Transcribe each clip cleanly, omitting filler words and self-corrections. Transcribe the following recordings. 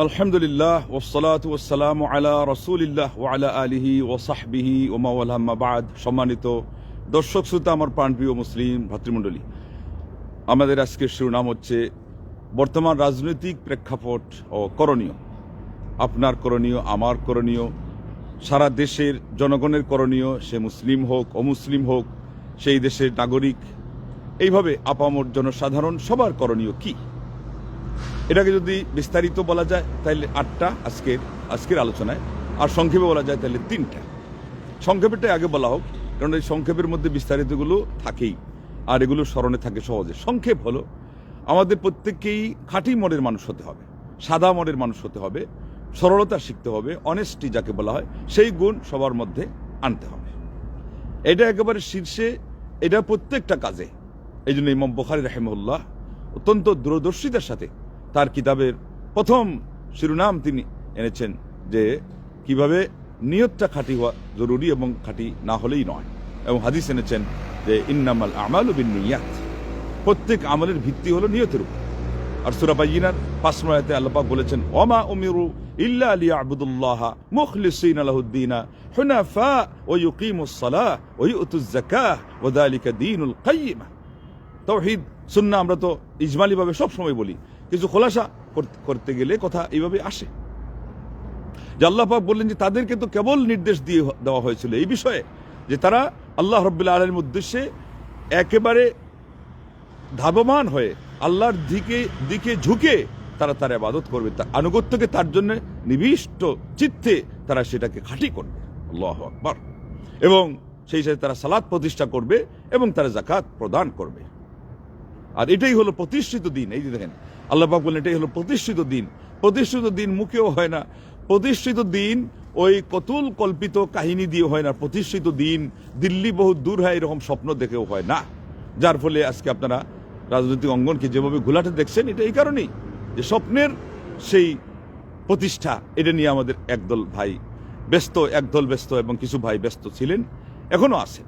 আলহামদুলিল্লাহ ওয়াসসালাতু ওয়াসসালামু আলা রাসূলিল্লাহ ওয়া আলা আলিহি ওয়া সাহবিহি ওয়া মাওয়ালা আম্মা বা'দ। সম্মানিত দর্শক শ্রোতা, আমার প্রাণপ্রিয় মুসলিম ভাতৃমণ্ডলী, আমাদের আজকের শিরোনাম হচ্ছে বর্তমান রাজনৈতিক প্রেক্ষাপট ও করণীয়। আপনার করণীয়, আমার করণীয়, সারা দেশের জনগণের করণীয়, সে মুসলিম হোক অমুসলিম হোক, সেই দেশের নাগরিক, এইভাবে আপামর জনসাধারণ সবার করণীয় কি, এটাকে যদি বিস্তারিত বলা যায় তাহলে 8টা আজকের আলোচনায়, আর সংক্ষেপে বলা যায় তাহলে 3টা। সংক্ষেপেরটাই আগে বলা হোক, কারণ এই সংক্ষেপের মধ্যে বিস্তারিতগুলো থাকেই আর এগুলো স্মরণে থাকে সহজে। সংক্ষেপ হলো, আমাদের প্রত্যেককেই খাঁটি মনের মানুষ হতে হবে, সাদা মনের মানুষ হতে হবে, সরলতা শিখতে হবে, অনেস্টি যাকে বলা হয় সেই গুণ সবার মধ্যে আনতে হবে। এটা একেবারে শীর্ষে, এটা প্রত্যেকটা কাজে। এই জন্য ইমাম বুখারী রাহিমাহুল্লাহ অত্যন্ত দূরদর্শিতার সাথে তার কিতাবের প্রথম শিরোনাম তিনি এনেছেন যে কিভাবে নিয়তটা খাঁটি হওয়া জরুরি এবং খাঁটি না হলেই নয়, এবং হাদিস এনেছেন যে ইন্নামাল আমালু বিন্নিয়াত, প্রত্যেক আমলের ভিত্তি হলো নিয়তের উপর। আর সূরা বাইয়িনার 5 নম্বর আয়াতে আল্লাহ পাক বলেছেন ওয়ামা উমিরু ইল্লা লিয়াবুদুল্লাহা মুখলিসিনা লাহুদ্দিন হুনাফা ওয়া ইউকিমুস সালাহ ওয়া ইউতুজ যাকাহ ওয়া যালিকা দীনুল কাইয়্যিম। তাওহীদ সুন্নাহ আমরা তো ইজমালি ভাবে সব সময় বলি, কিছু খোলাসা করতে গেলে কথা এইভাবে আসে যে আল্লাহ পাক বললেন যে তাদেরকে তো কেবল নির্দেশ দিয়ে দেওয়া হয়েছিল এই বিষয়ে যে তারা আল্লাহ রাব্বুল আলামিনের উদ্দেশ্যে একেবারে ধাবমান হয়ে আল্লাহর দিকে ঝুঁকে তারা তার ইবাদত করবে, তার আনুগত্যকে তার জন্য নিবিষ্ট চিত্তে তারা সেটাকে খাঁটি করবে, আল্লাহু আকবার, এবং সেই সাথে তারা সালাত প্রতিষ্ঠা করবে এবং তারা যাকাত প্রদান করবে। আর এটাই হলো প্রতিষ্ঠিত দিন। এই যে দেখেন আল্লাহ পাক বলেন এটাই হলো প্রতিষ্ঠিত দিন। প্রতিষ্ঠিত দিন মুখেও হয় না, প্রতিষ্ঠিত দিন ওই কতুল কল্পিত কাহিনী দিয়ে হয় না, প্রতিষ্ঠিত দিন দিল্লি বহু দূর হয় এরকম স্বপ্ন দেখেও হয় না। যার ফলে আজকে আপনারা রাজনৈতিক অঙ্গনকে যেভাবে ঘোলাটে দেখছেন, এটা এই কারণেই যে স্বপ্নের সেই প্রতিষ্ঠা, এটা নিয়ে আমাদের একদল ভাই ব্যস্ত এবং কিছু ভাই ব্যস্ত ছিলেন, এখনো আছে।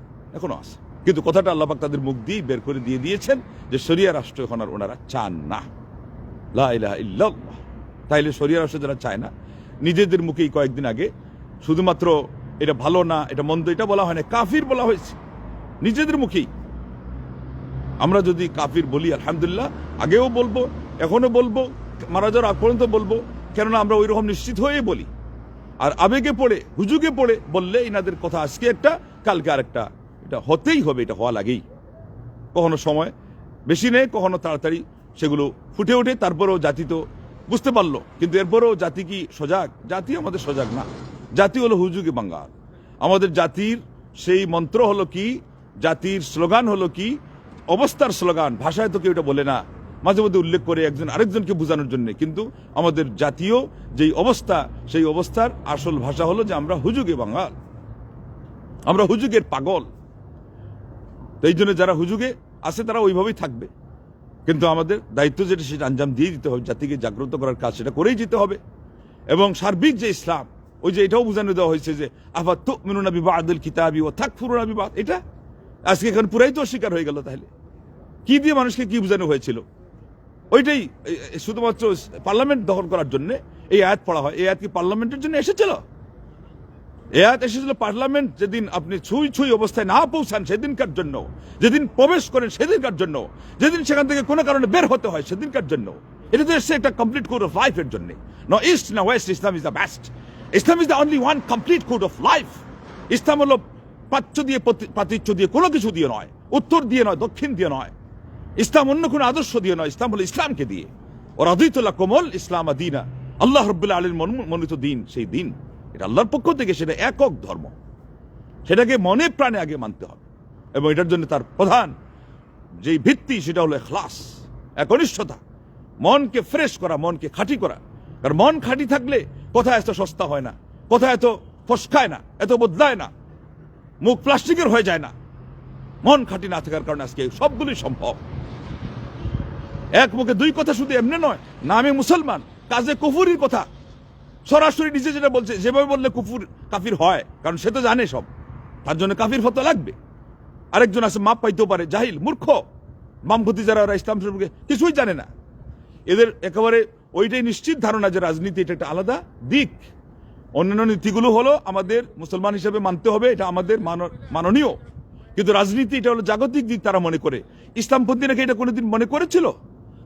কিন্তু কথাটা আল্লাহ পাক তাদের মুখ দিয়ে বের করে দিয়ে দিয়েছেন যে শরিয়া রাষ্ট্র এখন আর ওনারা চান না। লা ইলাহা ইল্লাল্লাহ। তাইলে শরিয়া রাষ্ট্র যারা চায় না, নিজেদের মুখেই কয়েকদিন আগে শুধুমাত্র এটা ভালো না এটা মন্দ এটা বলা হয় না, কাফির বলা হয়েছে নিজেদের মুখেই। আমরা যদি কাফির বলি আলহামদুলিল্লাহ, আগেও বলবো, এখনো বলবো, মারা যাওয়ার আগ পর্যন্ত বলবো, কেননা আমরা ওই রকম নিশ্চিত হয়ে বলি। আর আবেগে পড়ে হুজুগে পড়ে বললে ইনাদের কথা আজকে একটা কালকে আরেকটা, এটা হতেই হবে, এটা হওয়া লাগেই। কখনো সময় বেশি নেই, কখনো তাড়াতাড়ি সেগুলো ফুটে ওঠে। তারপরেও জাতি তো বুঝতে পারলো, কিন্তু এরপরেও জাতি কি সজাগ? জাতি আমাদের সজাগ না। জাতি হলো হুজুগে বাঙ্গাল। আমাদের জাতির সেই মন্ত্র হলো কি, জাতির স্লোগান হলো কি, অবস্থার স্লোগান। ভাষায় তো কেউ এটা বলে না, মাঝে মধ্যে উল্লেখ করে একজন আরেকজনকে বোঝানোর জন্য, কিন্তু আমাদের জাতীয় যেই অবস্থা, সেই অবস্থার আসল ভাষা হলো যে আমরা হুজুগে বাঙ্গাল, আমরা হুজুগের পাগল। এই জন্য যারা হুজুগে আছে তারা ওইভাবেই থাকবে, কিন্তু আমাদের দায়িত্ব যেটা সেটা আঞ্জাম দিয়ে দিতে হবে। জাতিকে জাগ্রত করার কাজ সেটা করেই যেতে হবে। এবং সার্বিক যে ইসলাম, ওই যে এটাও বোঝানো দেওয়া হয়েছে যে আফা তুমিনুনা বিবাদিল কিতাবি ওয়া তাকফুরুনা বিবাদ, এটা আজকে এখন পুরাই তো অস্বীকার হয়ে গেল। তাহলে কি দিয়ে মানুষকে কি বোঝানো হয়েছিল? ওইটাই শুধুমাত্র পার্লামেন্ট দখল করার জন্য এই আয়াত পড়া হয়। এই আয়াত কি পার্লামেন্টের জন্য এসেছিল? এই আয়াত এসেছিল পার্লামেন্ট যেদিন আপনি ছুঁই অবস্থায় না পৌঁছান সেদিনকার জন্য, যেদিন প্রবেশ করেন সেদিনকার জন্য, যেদিন সেখান থেকে কোনো কারণে বের হতে হয় সেদিনকার জন্য। এটা তো এসছে একটা কমপ্লিট কোড অফ লাইফের জন্য। নো ইস্ট না west, Islam is the best. Islam is the only one complete code of life. ইসলাম হলো প্রাচ্য দিয়ে প্রাতীচ্য দিয়ে কোনো কিছু দিয়ে নয়, উত্তর দিয়ে নয়, দক্ষিণ দিয়ে নয়। ইসলাম অন্য কোনো আদর্শ দিয়ে নয়, ইসলাম হলো ইসলামকে দিয়ে। ও রাদিতুল্লাহ কোমল ইসলাম আদিনা, আল্লাহ রাব্বুল আলামিন মনোনীত দিন, সেই দিন এটা আল্লাহর পক্ষ থেকে, সেটা একক ধর্ম, সেটাকে মনে প্রাণে আগে মানতে হবে। এবং এটার জন্য তার প্রধান যেই ভিত্তি সেটা হলো ইখলাস, একনিষ্ঠতা, মনকে ফ্রেশ করা, মনকে খাঁটি করা। কারণ মন খাঁটি থাকলে কথা এত সস্তা হয় না, কথা এত ফসকায় না, এত বদলায় না, মুখ প্লাস্টিকের হয়ে যায় না। মন খাঁটি না থাকার কারণে আজকে সবগুলোই সম্ভব। এক মুখে দুই কথা শুধু এমনি নয়, নামে মুসলমান কাজে কুফুরির কথা সরাসরি নিজে যেটা বলছে, যেভাবে বললে কাফির হয়, কারণ সে তো জানে সব, তার জন্য কাফির ফতোয়া লাগবে। আরেকজন আছে মাপ পাইতেও পারে, জাহিল মূর্খ বামপন্থী যারা, ওরা ইসলাম সম্পর্কে কিছুই জানে না, এদের একেবারে ওইটাই নিশ্চিত ধারণা যে রাজনীতি এটা একটা আলাদা দিক। অন্যান্য নীতিগুলো হলো আমাদের মুসলমান হিসেবে মানতে হবে, এটা আমাদের মাননীয়, কিন্তু রাজনীতি এটা হলো জাগতিক দিক তারা মনে করে। ইসলামপন্থী নাকি এটা কোনোদিন মনে করেছিল?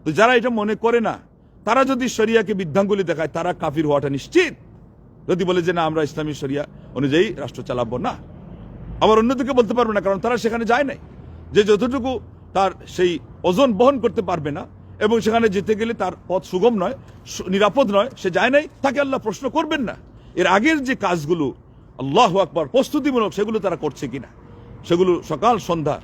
তো যারা এটা মনে করে না তারা যদি শরিয়াকে বৃদ্ধাঙ্গুলি দেখায় তারা কাফির হওয়াটা নিশ্চিত। যদি বলে যে না আমরা ইসলামী শরিয়া অনুযায়ী রাষ্ট্র চালাবো না, আবার অন্যদিকে বলতে পারবে না, কারণ তারা সেখানে যায় নাই। যে যতটুকু তার সেই ওজন বহন করতে পারবে না এবং সেখানে যেতে গেলে তার পথ সুগম নয়, নিরাপদ নয়, সে যায় নাই, তাকে আল্লাহ প্রশ্ন করবেন না। এর আগের যে কাজগুলো আল্লাহু আকবার প্রস্তুতিমূলক সেগুলো তারা করছে কিনা, সেগুলো সকাল সন্ধ্যা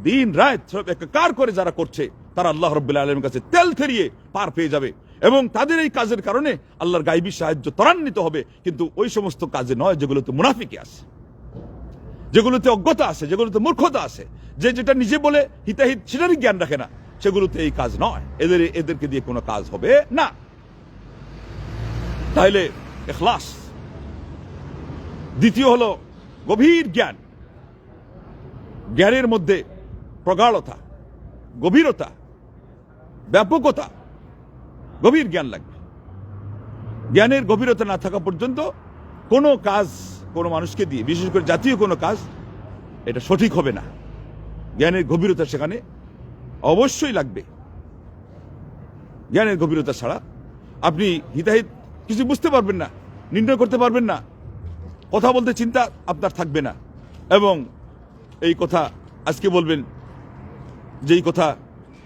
দিন রাত সব একাকার করে যারা করছে তারা আল্লাহ রাব্বুল আলামিনের কাছে তেল থেরিয়ে পার পেয়ে যাবে এবং তাদের এই কাজের কারণে আল্লাহর গায়বী সাহায্য ত্বরান্বিত হবে। কিন্তু ওই সমস্ত কাজে নয় যেগুলোতে মুনাফিকি আছে, যেগুলোতে অজ্ঞতা আছে, যেগুলোতে মূর্খতা আছে, যে যেটা নিজে বলে হিতাহিত সেটারই জ্ঞান রাখে না, সেগুলোতে এই কাজ নয়। এদেরকে দিয়ে কোনো কাজ হবে না। তাইলে ইখলাস। দ্বিতীয় হলো গভীর জ্ঞান। জ্ঞানের মধ্যে প্রগাঢ়তা, গভীরতা, ব্যাপকতা, গভীর জ্ঞান লাগবে। জ্ঞানের গভীরতা না থাকা পর্যন্ত কোনো কাজ কোনো মানুষকে দিয়ে, বিশেষ করে জাতীয় কোনো কাজ, এটা সঠিক হবে না। জ্ঞানের গভীরতা সেখানে অবশ্যই লাগবে। জ্ঞানের গভীরতা ছাড়া আপনি হিতাহিত কিছু বুঝতে পারবেন না, নির্ণয় করতে পারবেন না, কথা বলতে চিন্তা আপনার থাকবে না, এবং এই কথা আজকে বলবেন যেই কথা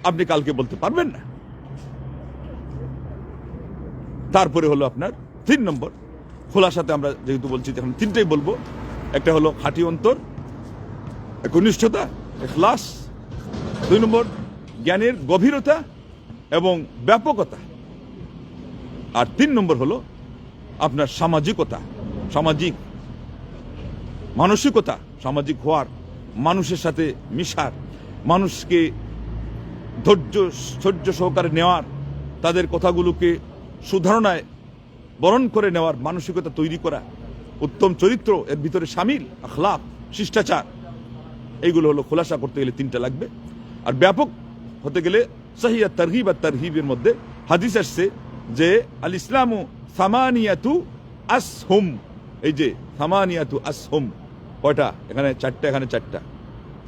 আপনি কালকে বলতে পারবেন না। তারপরে হলো আপনার 3 নম্বর খোলাসাতে, আমরা যেহেতু বলছি এখন 3টাই বলবো। একটা হলো খাঁটি অন্তর, একনিষ্ঠতা, ইখলাস। 2 নম্বর জ্ঞানের গভীরতা এবং ব্যাপকতা। আর 3 নম্বর হলো আপনার সামাজিকতা, সামাজিক মানসিকতা, সামাজিক হওয়ার, মানুষের সাথে মিশার, মানুষকে ধৈর্য সহকারে নেওয়ার, তাদের কথাগুলোকে সুধারণায় বরণ করে নেওয়ার মানসিকতা তৈরি করা, উত্তম চরিত্র এর ভিতরে শামিল, আখলাক, শিষ্টাচার। এইগুলো হলো খোলাসা করতে গেলে 3টা লাগবে। আর ব্যাপক হতে গেলে সহিহ তারগিব আর তারহিবের মধ্যে হাদিস আসছে যে আল ইসলামু সামানিয়াতু আসহুম। এই যে সামানিয়াতু আসহুম, কয়টা? এখানে 4টা, এখানে 4টা।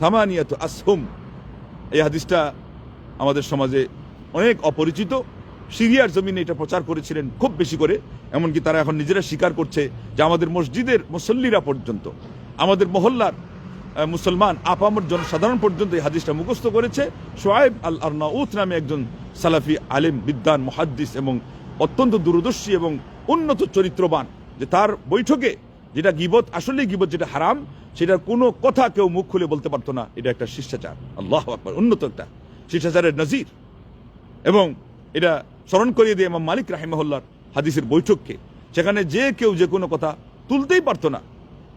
সামানিয়াতু আসহুম, এই হাদিসটা আমাদের সমাজে অনেক অপরিচিত। সিরিয়ার জমিনে এটা প্রচার করেছিলেন খুব বেশি করে, এমনকি তারা এখন নিজেরা স্বীকার করছে যে আমাদের মসজিদের মুসল্লিরা পর্যন্ত, আমাদের মহল্লার মুসলমান আপামর জনসাধারণ পর্যন্ত এই হাদিসটা মুখস্থ করেছে। শোয়েব আল আরনাউত নামে একজন সালাফি আলেম, বিদ্বান, মুহাদ্দিস এবং অত্যন্ত দূরদর্শী এবং উন্নত চরিত্রবান, যে তার বৈঠকে যেটা গীবত, আসলে গীবত যেটা হারাম, সেটার কোনো কথা কেউ মুখ খুলে বলতে পারতো না। এটা একটা শিষ্টাচার, আল্লাহু আকবার, উন্নত একটা শিষ্টাচারের নজির। এবং এটা স্মরণ করিয়ে দিয়ে ইমাম মালিক রাহিমাহুল্লাহর হাদিসের বৈঠককে, সেখানে যে কেউ যে কোনো কথা তুলতেই পারতো না,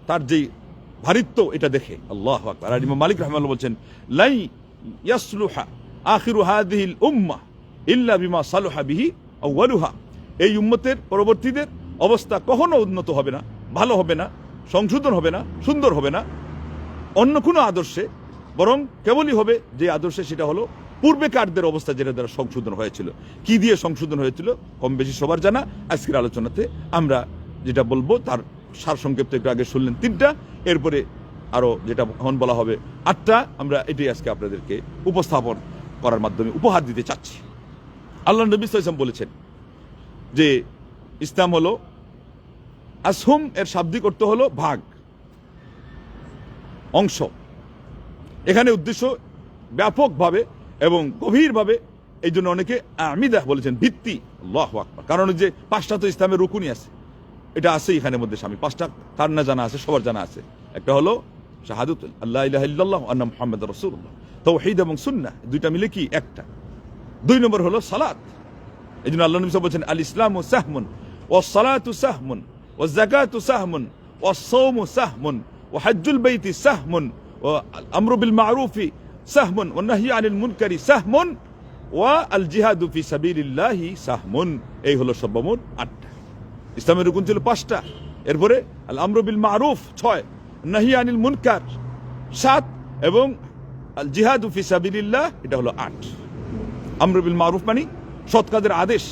তার যেই ভারিত্ব এটা দেখে, আল্লাহু আকবার। আর ইমাম মালিক রাহিমাহুল্লাহ বলছেন লাই ইয়াসলুহা আখিরু হাযিহিল উম্মাহ ইল্লা বিমা সালুহা বিহি আউয়ালুহা। এই উম্মতের পরবর্তীদের অবস্থা কখনো উন্নত হবে না, ভালো হবে না, সংশোধন হবে না, সুন্দর হবে না অন্য কোনো আদর্শে, বরং কেবলই হবে যে আদর্শে, সেটা হলো পূর্বেকারদের অবস্থা যেটা দ্বারা সংশোধন হয়েছিল। কি দিয়ে সংশোধন হয়েছিল কম বেশি সবার জানা। আজকের আলোচনাতে আমরা যেটা বলবো তার সার সংক্ষেপ একটু আগে শুনলেন 3টা, এরপরে আরো যেটা এখন বলা হবে 8টা। আমরা এটাই আজকে আপনাদেরকে উপস্থাপন করার মাধ্যমে উপহার দিতে চাচ্ছি। আল্লাহ নবী সাল্লাল্লাহু আলাইহি ওয়াসাল্লাম বলেছেন যে ইসলাম হলো আসহুম, এর শাব্দিক অর্থ হলো ভাগ, অংশ। এখানে উদ্দেশ্য ব্যাপকভাবে এবং গভীরভাবে, এই জন্য অনেকে আমিদা বলেছেন, ভিত্তি। আল্লাহু আকবার। কারণ যে 5টা তো ইসলামের রুকুনই আছে, এটা আছে এখানে মধ্যে স্বামী 5টা তার না জানা আছে, সবার জানা আছে। একটা হলো শাহাদাত আল্লাহ ইলাহা ইল্লাল্লাহ ওয়া আন্না মুহাম্মাদুর রাসূলুল্লাহ, তাওহীদ এবং সুন্নাহ, 2টা মিলে কি একটা। 2 নম্বর হলো সালাত। এই জন্য আল্লাহ নবী বলেছেন আল ইসলামু সাহমুন ওয়াস সালাতু সাহমুন ওয়াজ যাকাতু সাহমুন ওয়াস সাওমু সাহমুন ওয়া হজ্জুল বাইতি সাহমুন ওয়া আমরু বিল মারুফি সাহমুন ওয়া নাহয়ু আনিল মুনকারি সাহমুন ওয়া আল জিহাদু ফি সাবিলিল্লাহি সাহমুন। এই হলো সর্বমোট 8টা। ইসলামের রুকুন ছিল 5টা, এরপরে আল আমরু বিল মারুফ 6, নাহয়ু আনিল মুনকার 7 এবং আল জিহাদু ফি সাবিলিল্লাহ এটা হলো 8। আমরু বিল মারুফ মানে সৎ কাজের আদেশ,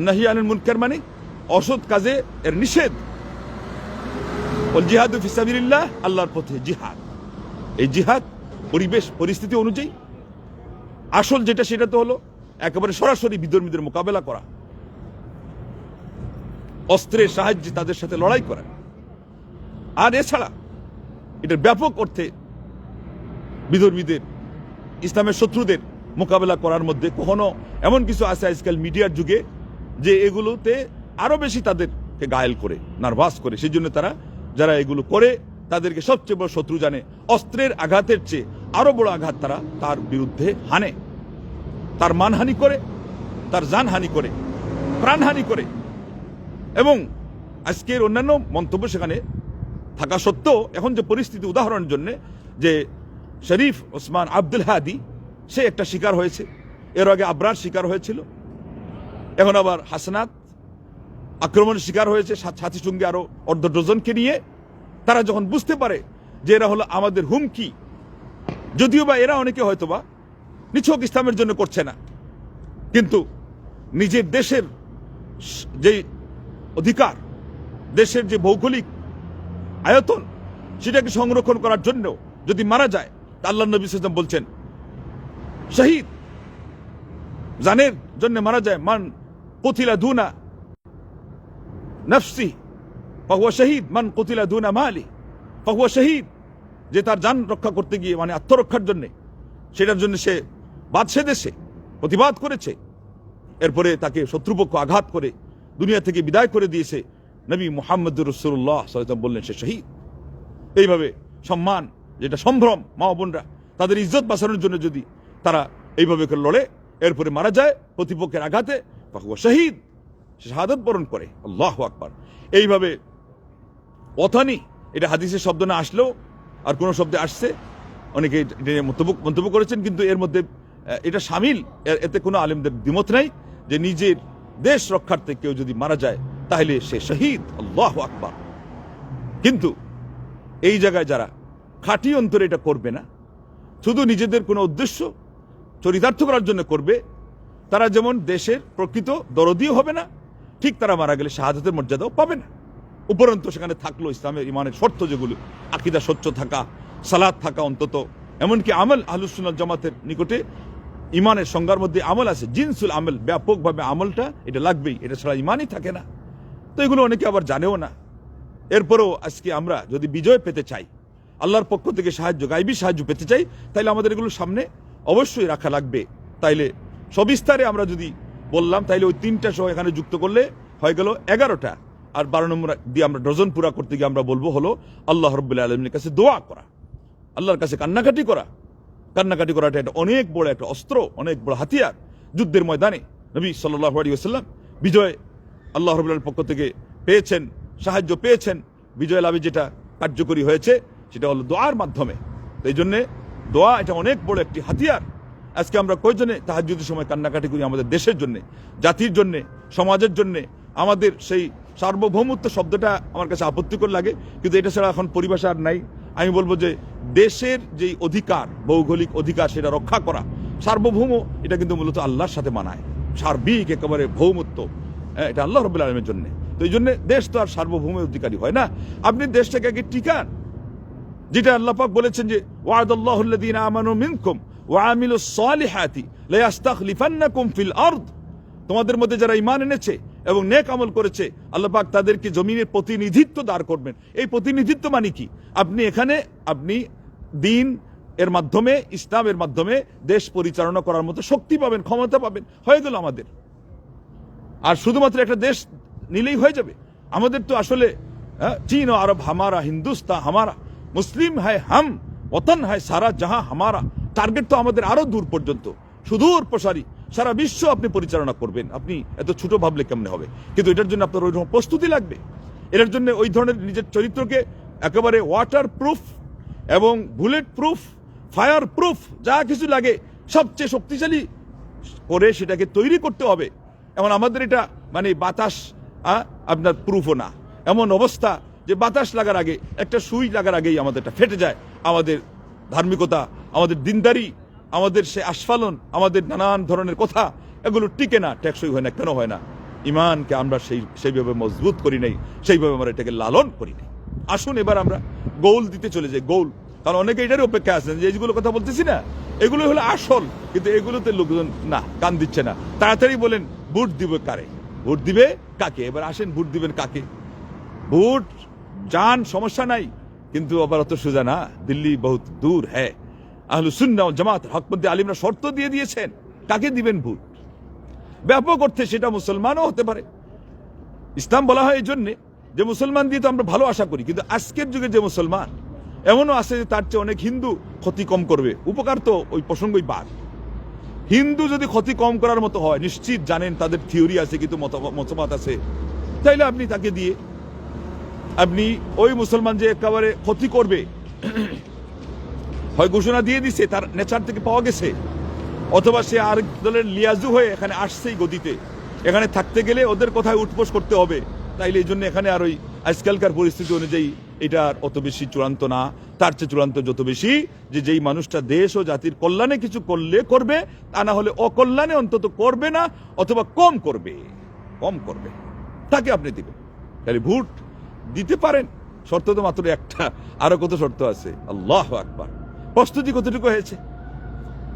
নাহি আনিল মুনকার মানে অসৎ কাজে এর নিষেধ। ওয়াল জিহাদু ফি সাবিলিল্লাহ, আল্লাহর পথে জিহাদ। এই জিহাদ পরিবেশ পরিস্থিতি অনুযায়ী, আসল যেটা সেটা তো হলো একেবারে সরাসরি বিধর্মীদের মোকাবেলা করা, অস্ত্রের সাহায্যে তাদের সাথে লড়াই করা। আর এছাড়া এটার ব্যাপক অর্থে বিধর্মীদের, ইসলামের শত্রুদের মোকাবেলা করার মধ্যে কখনো এমন কিছু আছে আজকাল মিডিয়ার যুগে যে এগুলোতে আরো বেশি তাদেরকে ঘায়েল করে, নার্ভাস করে। সেই জন্য তারা যারা এগুলো করে তাদেরকে সবচেয়ে বড় শত্রু জানে। অস্ত্রের আঘাতের চেয়ে আরো বড় আঘাত তারা তার বিরুদ্ধে হানে, তার মানহানি করে, তার জানহানি করে, প্রাণহানি করে। এবং আজকের অন্যান্য মন্তব্য সেখানে থাকা সত্ত্বেও এখন যে পরিস্থিতি, উদাহরণের জন্য যে শরীফ ওসমান আব্দুল হাদি সে একটা শিকার হয়েছে, এর আগে আবরার শিকার হয়েছিল, এখন আবার হাসনাত আক্রমণের শিকার হয়েছে সাথী সঙ্গে আরো অর্ধ ডজনকে নিয়ে। তারা যখন বুঝতে পারে যে এরা হলো আমাদের হুমকি, যদিও বা এরা অনেকে হয়তোবা নিছক ইসলামের জন্য করছে না, কিন্তু নিজের দেশের যে অধিকার, দেশের যে ভৌগোলিক আয়তন, সেটাকে সংরক্ষণ করার জন্য যদি মারা যায়, আল্লাহ নবী সাল্লাল্লাহু আলাইহি ওয়াসাল্লাম বলছেন শহীদ জানের জন্য মারা যায়, মান কুতিলা দুনা নফসি ফাহুয়া শহীদ, মান কুতিলা দুনা মালি ফাহুয়া শহীদ। যে তার জান রক্ষা করতে গিয়ে, মানে আত্মরক্ষার জন্য, সেটার জন্য সে বাদশা দেশে প্রতিবাদ করেছে, এরপরে তাকে শত্রুপক্ষ আঘাত করে দুনিয়া থেকে বিদায় করে দিয়েছে, নবী মুহাম্মদুর রাসূলুল্লাহ সাল্লাল্লাহু আলাইহি ওয়াসাল্লাম বললেন সে শহীদ। এইভাবে সম্মান, যেটা সম্ভ্রম, মা বোনরা তাদের ইজ্জত বাঁচানোর জন্য যদি তারা এইভাবে করে লড়ে, এরপরে মারা যায় প্রতিপক্ষের আঘাতে, ফাহুয়া শহীদ, শাহাদাত বরণ করে। আল্লাহু আকবার। এইভাবে অথানি, এটা হাদিসের শব্দ না আসলেও আর কোন শব্দে আসছে, অনেকে মন্তব্য করেছেন, কিন্তু এর মধ্যে এটা শামিল, এতে কোনো আলেমদের দ্বিমত নাই যে নিজের দেশ রক্ষার্থে কেউ যদি মারা যায় তাহলে সে শহীদ। আল্লাহু আকবার। কিন্তু এই জায়গায় যারা খাঁটি অন্তরে এটা করবে না, শুধু নিজেদের কোনো উদ্দেশ্য চরিতার্থ করার জন্য করবে, তারা যেমন দেশের প্রকৃত দরদিও হবে না, ঠিক তারা মারা গেলে শাহাদাতের মর্যাদাও পাবে না। উপরন্তু সেখানে থাকলো ইসলামের ইমানের শর্ত, যেগুলো আকীদা স্বচ্ছ থাকা, সালাত থাকা অন্তত, এমনকি আমল, আহলুস সুন্নাত জামাতের নিকটে ইমানের সংজ্ঞার মধ্যে আমল আছে, জিনসুল আমল, ব্যাপকভাবে আমলটা এটা লাগবেই, এটা ছাড়া ইমানই থাকে না। তো এগুলো অনেকে আবার জানেও না। এরপরেও আজকে আমরা যদি বিজয় পেতে চাই, আল্লাহর পক্ষ থেকে সাহায্য, গাইবী সাহায্য পেতে চাই, তাইলে আমাদের এগুলো সামনে অবশ্যই রাখা লাগবে। তাইলে সবিস্তারে আমরা যদি বললাম, তাইলে ওই 3টা সহ এখানে যুক্ত করলে হয়ে গেল 11টা, আর 12 নম্বর দিয়ে আমরা ডজন পুরা করতে গিয়ে আমরা বলবো হলো আল্লাহ রাব্বুল আলামিনের কাছে দোয়া করা, আল্লাহর কাছে কান্নাকাটি করা। কান্নাকাটি করাটা এটা অনেক বড় একটা অস্ত্র, অনেক বড় হাতিয়ার। যুদ্ধের ময়দানে নবী সাল্লাল্লাহু আলাইহি ওয়াসাল্লাম বিজয় আল্লাহ রাব্বুল আলামিনের পক্ষ থেকে পেয়েছেন, সাহায্য পেয়েছেন। বিজয় লাভে যেটা কার্যকরী হয়েছে সেটা হলো দোয়ার মাধ্যমে। এই জন্য দোয়া এটা অনেক বড় একটি হাতিয়ার। আজকে আমরা কয়জনে তাহাজ্জুদের সময় কান্নাকাটি করি আমাদের দেশের জন্য, জাতির জন্য, সমাজের জন্য। আমাদের সেই সার্বভৌমত্ব শব্দটা আমার কাছে আপত্তিকর লাগে, কিন্তু এটা ছাড়া এখন পরিভাষা আর নাই। আমি বলবো যে দেশের যেই অধিকার, ভৌগোলিক অধিকার, সেটা রক্ষা করা, সার্বভৌম, এটা কিন্তু মূলত আল্লাহর সাথে মানায়। সার্বিক একেবারে ভৌমত্ব, এটা আল্লাহ রাব্বুল আলামিনের জন্য। তো এই জন্য দেশ তো আর সার্বভৌম অধিকারী হয় না। আপনি দেশটাকে আগে টিকান, যেটা আল্লাহ পাক বলেছেন যে ওয়াদাল্লাহু আল্লাযীনা আমানু মিনকুম ওয়া আমিলুস সালিহাতি লা ইস্তাখলিফান্নাকুম ফিল আরদ। তোমাদের মধ্যে যারা ঈমান এনেছে এবং নেক আমল করেছে, আল্লাহ পাক তাদেরকে জমিনের প্রতিনিধিত্ব দাঁড় করবেন। এই প্রতিনিধিত্ব মানে কি? আপনি এখানে দ্বীন এর মাধ্যমে, ইসলামের মাধ্যমে দেশ পরিচালনা করার মতো শক্তি পাবেন, ক্ষমতা পাবেন। হয়ে গেল আমাদের। আর শুধুমাত্র একটা দেশ নিলেই হয়ে যাবে? আমাদের তো আসলে চীন ও আরব হামারা, হিন্দুস্তান হামারা, মুসলিম হ্যায় হাম, ওতন হ্যায় সারা জাহাঁ হামারা। টার্গেট তো আমাদের আরো দূর পর্যন্ত, সুদূর প্রসারী, সারা বিশ্ব আপনি পরিচালনা করবেন। আপনি এত ছোট ভাবলে কেমনে হবে? কিন্তু এটার জন্য আপনার ওই রকম প্রস্তুতি লাগবে। এটার জন্য ওই ধরনের নিজের চরিত্রকে একেবারে ওয়াটার প্রুফ এবং বুলেট প্রুফ, ফায়ার প্রুফ, যা কিছু লাগে সবচেয়ে শক্তিশালী করে সেটাকে তৈরি করতে হবে। এমন আমাদের এটা মানে বাতাস আপনার প্রুফও না, এমন অবস্থা যে বাতাস লাগার আগে, একটা সুই লাগার আগেই আমাদের এটা ফেটে যায়। আমাদের ধার্মিকতা, আমাদের দিনদারি, আমাদের সে আস্ফালন, আমাদের নানান ধরনের কথা, এগুলো টিকে না, টেকসই হয় না। কেন হয় না? ইমানকে আমরা সেইভাবে মজবুত করি নাই, সেইভাবে আমরা এটাকে লালন করি নাই। আসুন এবার আমরা গোল দিতে চলে যাই, গোল। কারণ অনেকে এটার অপেক্ষা আছেন যে যেগুলো কথা বলতেছি না, এগুলো হলো আসল, কিন্তু এগুলোতে লোকজন না, কান দিচ্ছে না। তাড়াতাড়ি বলেন ভোট দিবে কারে, ভোট দিবে কাকে? এবার আসেন, ভোট দিবেন কাকে? ভোট যান, সমস্যা নাই, কিন্তু আবার অত সোজা না, দিল্লি বহুত দূর হ্যাঁ। আহলুস সুন্নাহ ওয়াল জামাত হকপন্থী আলিমরা শর্ত দিয়ে দিয়েছেন কাকে দিবেন ভোট। ব্যাপক অর্থে সেটা মুসলমানও হতে পারে। ইসলাম বলা হয় এই জন্যে যে মুসলমান দিয়ে তো আমরা ভালো আশা করি, কিন্তু আজকের যুগে যে মুসলমান এমনও আছে যে তার চেয়ে অনেক হিন্দু ক্ষতি কম করবে। উপকার তো ওই প্রসঙ্গই বাদ। হিন্দু যদি ক্ষতি কম করার মতো হয়, নিশ্চিত জানেন তাদের থিওরি আছে, কিন্তু মতবাদ আছে, তাইলে আপনি তাকে দিয়ে আপনি ওই মুসলমান যে একেবারে ক্ষতি করবে, হয় ঘোষণা দিয়ে দিছে, তার নেচার থেকে পাওয়া গেছে, অথবা সে আরেক দলের লিয়াজু হয়ে এখানে আসছেই গদিতে, এখানে থাকতে গেলে ওদের কথায় উঠবোস করতে হবে, তাইলে এই জন্য এখানে আর ওই আজকালকার পরিস্থিতি অনুযায়ী এটা আর অত বেশি চূড়ান্ত না। তার চেয়ে চূড়ান্ত যত বেশি যে যেই মানুষটা দেশ ও জাতির কল্যাণে কিছু করলে করবে, তা না হলে অকল্যাণে অন্তত করবে না, অথবা কম করবে, তাকে আপনি দিবেন। তাহলে ভোট দিতে পারেন, শর্ত তো মাত্র একটা, আরো কত শর্ত আছে। আল্লাহু আকবার। প্রস্তুতি কতটুকু হয়েছে?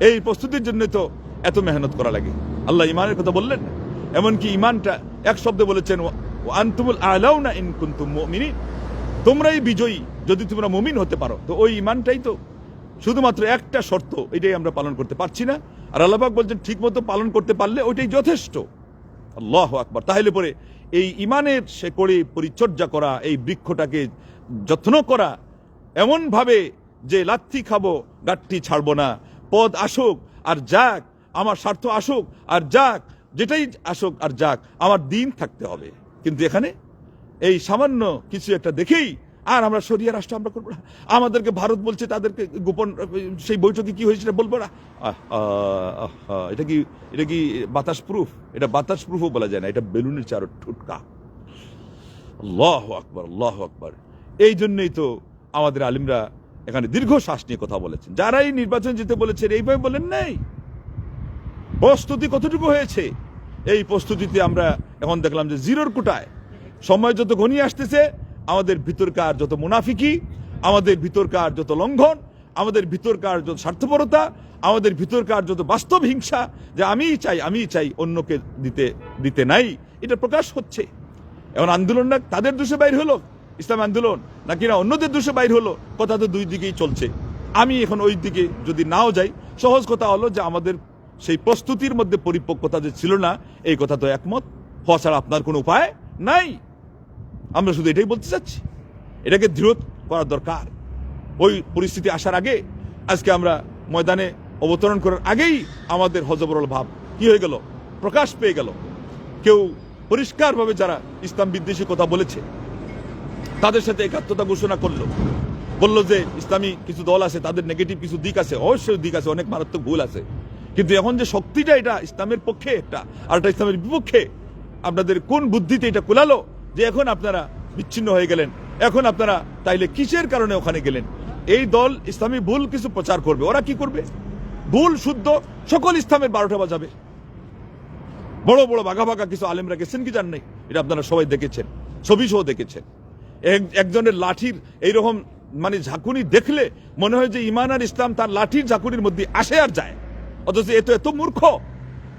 এই প্রস্তুতির জন্য তো এত মেহনত করা লাগে। আল্লাহ ইমানের কথা বললেন না, এমনকি ইমানটা এক শব্দে বলেছেন, আনতুমুল আলাউনা ইন কুনতুম মুমিনিন, তোমরাই বিজয়ী যদি তোমরা মুমিন হতে পারো। তো ওই ইমানটাই তো শুধুমাত্র একটা শর্ত, এটাই আমরা পালন করতে পারছি না। আর আল্লাহ পাক বলছেন ঠিক মতো পালন করতে পারলে ওইটাই যথেষ্ট। আল্লাহু আকবার। তাহলে পরে এই ইমানের শেকড়ে পরিচর্যা করা, এই বৃক্ষটাকে যত্ন করা এমন ভাবে যে লাথি খাবো গাঠটি ছাড়বো না, পদ আসুক আর যাক, আমার স্বার্থ আসুক আর যাক, যেটাই আসুক আর যাক, আমার দিন থাকতে হবে। কিন্তু এখানে এই সামান্য কিছু একটা দেখেই আর আমরা শরিয়া রাষ্ট্র আমরা করবো না, আমাদেরকে ভারত বলছে, তাদেরকে গোপন সেই বৈঠকে কি হয়েছে বলবো না। এটা কি বাতাস প্রুফ? এটা বাতাস প্রুফও বলা যায় না, এটা বেলুনের চারো ঠুটকা। আল্লাহু আকবার, আল্লাহু আকবার। এই জন্যই তো আমাদের আলিমরা এখানে দীর্ঘ শ্বাস নিয়ে কথা বলেছেন। যারাই নির্বাচন যেতে বলেছেন এইভাবে বলেন নাই। প্রস্তুতি কতটুকু হয়েছে? এই প্রস্তুতিতে আমরা এখন দেখলাম যে জিরোর কোটায়। সময় যত ঘনিয়ে আসতেছে, আমাদের ভিতরকার যত মুনাফিকি, আমাদের ভিতরকার যত লঙ্ঘন, আমাদের ভিতরকার যত স্বার্থপরতা, আমাদের ভিতরকার যত বাস্তব হিংসা, যে আমিই চাই অন্যকে দিতে নাই, এটা প্রকাশ হচ্ছে। এখন আন্দোলনটা তাদের দোষে বাইর হলো, ইসলাম আন্দোলন, নাকি না অন্যদের দোষে বাইর হলো? কথা তো দুই দিকেই চলছে। আমি এখন ওই দিকে যদি নাও যাই, সহজ কথা হলো যে আমাদের সেই প্রস্তুতির মধ্যে পরিপক্কতা যে ছিল না, এই কথা তো একমত হওয়া ছাড়া আপনার কোনো উপায় নাই। আমরা শুধু এটাই বলতে চাচ্ছি, এটাকে দৃঢ় করা দরকার। ওই পরিস্থিতি আসার আগে, আজকে আমরা ময়দানে অবতরণ করার আগেই আমাদের হযবরল ভাব কি হয়ে গেল, প্রকাশ পেয়ে গেল। কেউ পরিষ্কারভাবে যারা ইসলাম বিদ্বেষী কথা বলেছে তাদের সাথে একাত্মতা ঘোষণা করলো, বলল যে ইসলামী কিছু দল আছে, তাদের নেগেটিভ কিছু দিক আছে, অবশ্যই দিক আছে, অনেক মারাত্মক ভুল আছে, কিন্তু এখন যে শক্তিটা এটা ইসলামের পক্ষে একটা, আর এটা ইসলামের বিপক্ষে, আপনাদের কোন বুদ্ধিতে এটা কুলালো যে এখন আপনারা বিচ্ছিন্ন হয়ে গেলেন? এখন আপনারা তাইলে কিসের কারণে ওখানে গেলেন? এই দল ইসলামী ভুল কিছু প্রচার করবে, ওরা কি করবে? ভুল শুদ্ধ সকল ইসলামের 12টা বাজাবে। বড় বড় বাঘা বাঘা কিছু আলেমরা গেছেন কি জান নাই? এটা আপনারা সবাই দেখেছেন, ছবি সহ দেখেছেন। একজনের লাঠির এইরকম মানে ঝাঁকুনি দেখলে মনে হয় যে ইমান আর ইসলাম তার লাঠির ঝাঁকুনির মধ্যে আসে আর যায়। অথচ এত মূর্খ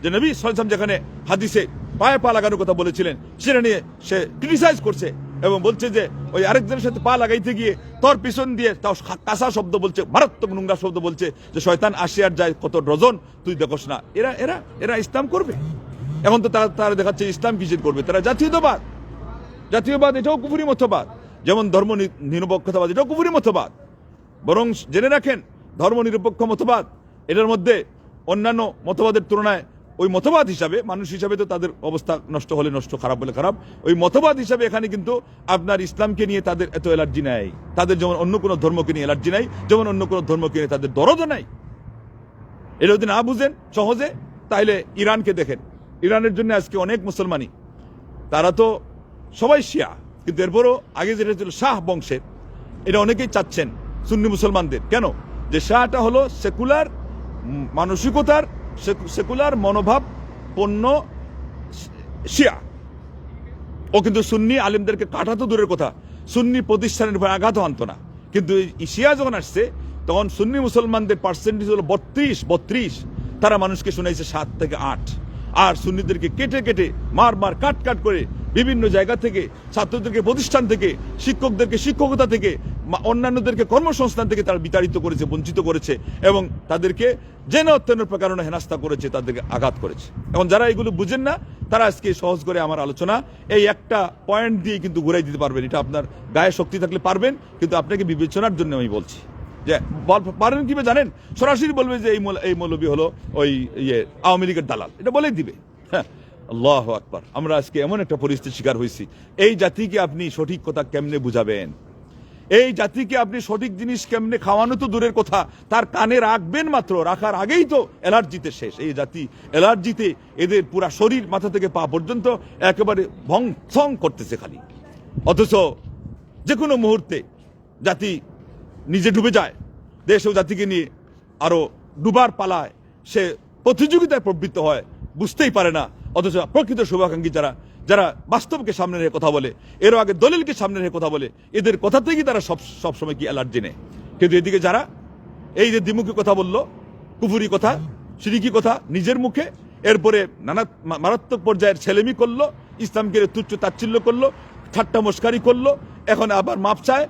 যে নবী সাল্লাল্লাহু আলাইহি ওয়াসাল্লাম যেখানে হাদিসে পায়ে পা লাগানোর কথা বলেছিলেন, সেটা নিয়ে সে ক্রিটিসাইজ করছে এবং বলছে যে ওই আরেকজনের সাথে পা লাগাইতে গিয়ে তোর পিছন দিয়ে তাও কাঁচা শব্দ বলছে, মারাত্মক নোংরা শব্দ বলছে যে শয়তান আসে আর যায় কত ডজন, তুই দেখোস না। এরা ইসলাম করবে? এখন তো তারা দেখাচ্ছে ইসলাম কিসের করবে? তারা জাতীয়বাদ এটাও কুফরি মতবাদ, যেমন ধর্ম নিরপেক্ষতাবাদ এটাও কুফরি মতবাদ। বরং জেনে রাখেন, ধর্ম নিরপেক্ষ মতবাদ এটার মধ্যে অন্যান্য মতবাদের তুলনায় ওই মতবাদ হিসাবে, মানুষ হিসাবে তো তাদের অবস্থা নষ্ট হলে নষ্ট, খারাপ হলে খারাপ, ওই মতবাদ হিসাবে এখানে কিন্তু আপনার ইসলামকে নিয়ে তাদের এত এলার্জি নাই। তাদের যেমন অন্য কোনো ধর্মকে নিয়ে এলার্জি নাই, যেমন অন্য কোনো ধর্মকে নিয়ে তাদের দরদও নাই। এটা যদি না বুঝেন সহজে, তাহলে ইরানকে দেখেন। ইরানের জন্য আজকে অনেক মুসলমানই, তারা তো সবাই শিয়া, কিন্তু এরপরও আগে যেটা ছিল শাহ বংশের, এটা অনেকেই চাচ্ছেন সুন্নি মুসলমানদের। কেন? যে শাহটা হলো সেকুলার মানসিকতার, সেকুলার মনোভাব পণ্য শিয়া, ও কিন্তু সুন্নি আলেমদেরকে কাটা তো দূরের কথা, সুন্নি প্রতিষ্ঠানের উপর আঘাতও আনতো না। কিন্তু শিয়া যখন আসছে তখন সুন্নি মুসলমানদের পার্সেন্টেজ হলো 32, তারা মানুষকে শুনাইছে 7 থেকে 8, আর সুন্নিদেরকে কেটে কেটে মার কাট করে বিভিন্ন জায়গা থেকে, ছাত্রদেরকে প্রতিষ্ঠান থেকে, শিক্ষকদেরকে শিক্ষকতা থেকে, অন্যান্যদেরকে কর্মসংস্থান থেকে তারা বিতাড়িত করেছে, বঞ্চিত করেছে, এবং তাদেরকে যেন তেন প্রকারণে হেনাস্তা করেছে, তাদেরকে আঘাত করেছে। এখন যারা এগুলো বুঝেন না তারা আজকে সহজ করে আমার আলোচনা এই একটা পয়েন্ট দিয়ে কিন্তু ঘুরাই দিতে পারবেন। এটা আপনার গায়ে শক্তি থাকলে পারবেন, কিন্তু আপনাকে বিবেচনার জন্য আমি বলছি যে পারেন কিভাবে জানেন, সরাসরি বলবে যে এই মৌলবী হলো ওই আওয়ামী লীগের দালাল, এটা বলেই দিবে। হ্যাঁ, আল্লাহু আকবার। আমরা আজকে এমন একটা পরিস্থিতির শিকার হয়েছি, এই জাতিকে আপনি সঠিক কথা কেমনে বুঝাবেন? এই জাতিকে আপনি সঠিক জিনিস কেমনে খাওয়ানো তো দূরের কথা, তার কানে রাখবেন মাত্র, রাখার আগেই তো অ্যালার্জিতে শেষ। এই জাতি অ্যালার্জিতে এদের পুরা শরীর মাথা থেকে পা পর্যন্ত একেবারে ভংসং করতেছে খালি। অথচ যে কোনো মুহূর্তে জাতি নিজে ডুবে যায়, দেশ ও জাতিকে নিয়ে আরো ডুবার পালায়, সে প্রতিযোগিতায় প্রবৃত্ত হয়, বুঝতেই পারে না। অথচ প্রকৃত শুভাকাঙ্ক্ষী যারা বাস্তবকে সামনে রেখে কথা বলে, এরও আগে দলিলকে সামনে রেখে কথা বলে, এদের কথা থেকেই তারা সবসময় কি অ্যালার্জি নেয়। কিন্তু এদিকে যারা এই যে দ্বিমুখী কথা বললো, কুফুরি কথা, শিরিকি কথা নিজের মুখে, এরপরে নানা মারাত্মক পর্যায়ের ছেলেমি করলো, ইসলামকে তুচ্ছ তাচ্ছিল্য করলো, ঠাট্টা মস্কারি করলো, এখন আবার মাপ চায়,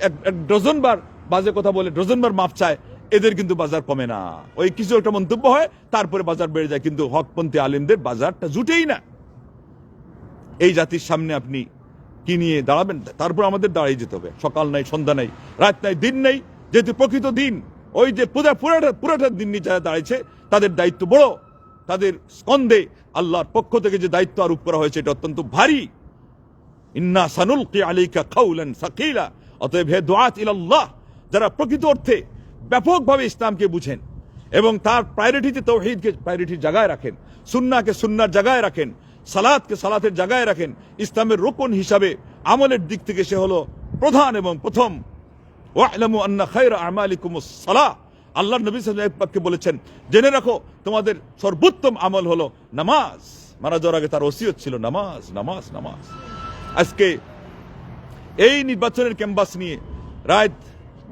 এক ডজনবার বাজে কথা বলে ডজনবার মাপ চায়, এদের কিন্তু বাজার কমে না। ওই কিছু একটা মন্তব্য হয়, তারপরে বাজার বেড়ে যায়, কিন্তু হকপন্থী আলেমদের বাজারটা জুটেই না। এই জাতির সামনে আপনি কি নিয়ে দাঁড়াবেন? তারপর আমাদের দাঁড়িয়ে যেতে হবে। সকাল নাই, সন্ধ্যা নাই, রাত নাই, দিন নেই, যেহেতু প্রকৃত দিন ওই যে পুরাটা দিন নিয়ে যারা দাঁড়িয়েছে তাদের দায়িত্ব বড়, তাদের স্কন্ধে আল্লাহর পক্ষ থেকে যে দায়িত্ব আরোপ করা হয়েছে এটা অত্যন্ত ভারী। ইন্না সানুলকি আলাইকা কাউলান সাকিলা। অতএব হে দুআত ইলাল্লাহ, যারা প্রকৃত অর্থে ব্যাপকভাবে ইসলামকে বুঝেন এবং তার প্রায়োরিটিতে তাওহীদকে প্রায়োরিটির জায়গায় রাখেন, সুন্নাহকে সুন্নাহর জায়গায় রাখেন, সালাতকে সালাতের জায়গায় রাখেন, ইসলামের রুকন হিসাবে আমলের দিক থেকে সে হলো প্রধান এবং প্রথম। ওয়া'লামু আন্না খায়রা আমালিকুমুস সালাহ। আল্লাহর নবী সাল্লাল্লাহু আলাইহি ওয়াসাল্লাম বলেছেন, জেনে রাখো তোমাদের সর্বোত্তম আমল হলো নামাজ। মারা যাওয়ার আগে তার ওসিয়ত ছিল নামাজ, নামাজ, নামাজ। আজকে এই নির্বাচনের ক্যাম্পাস নিয়ে রাত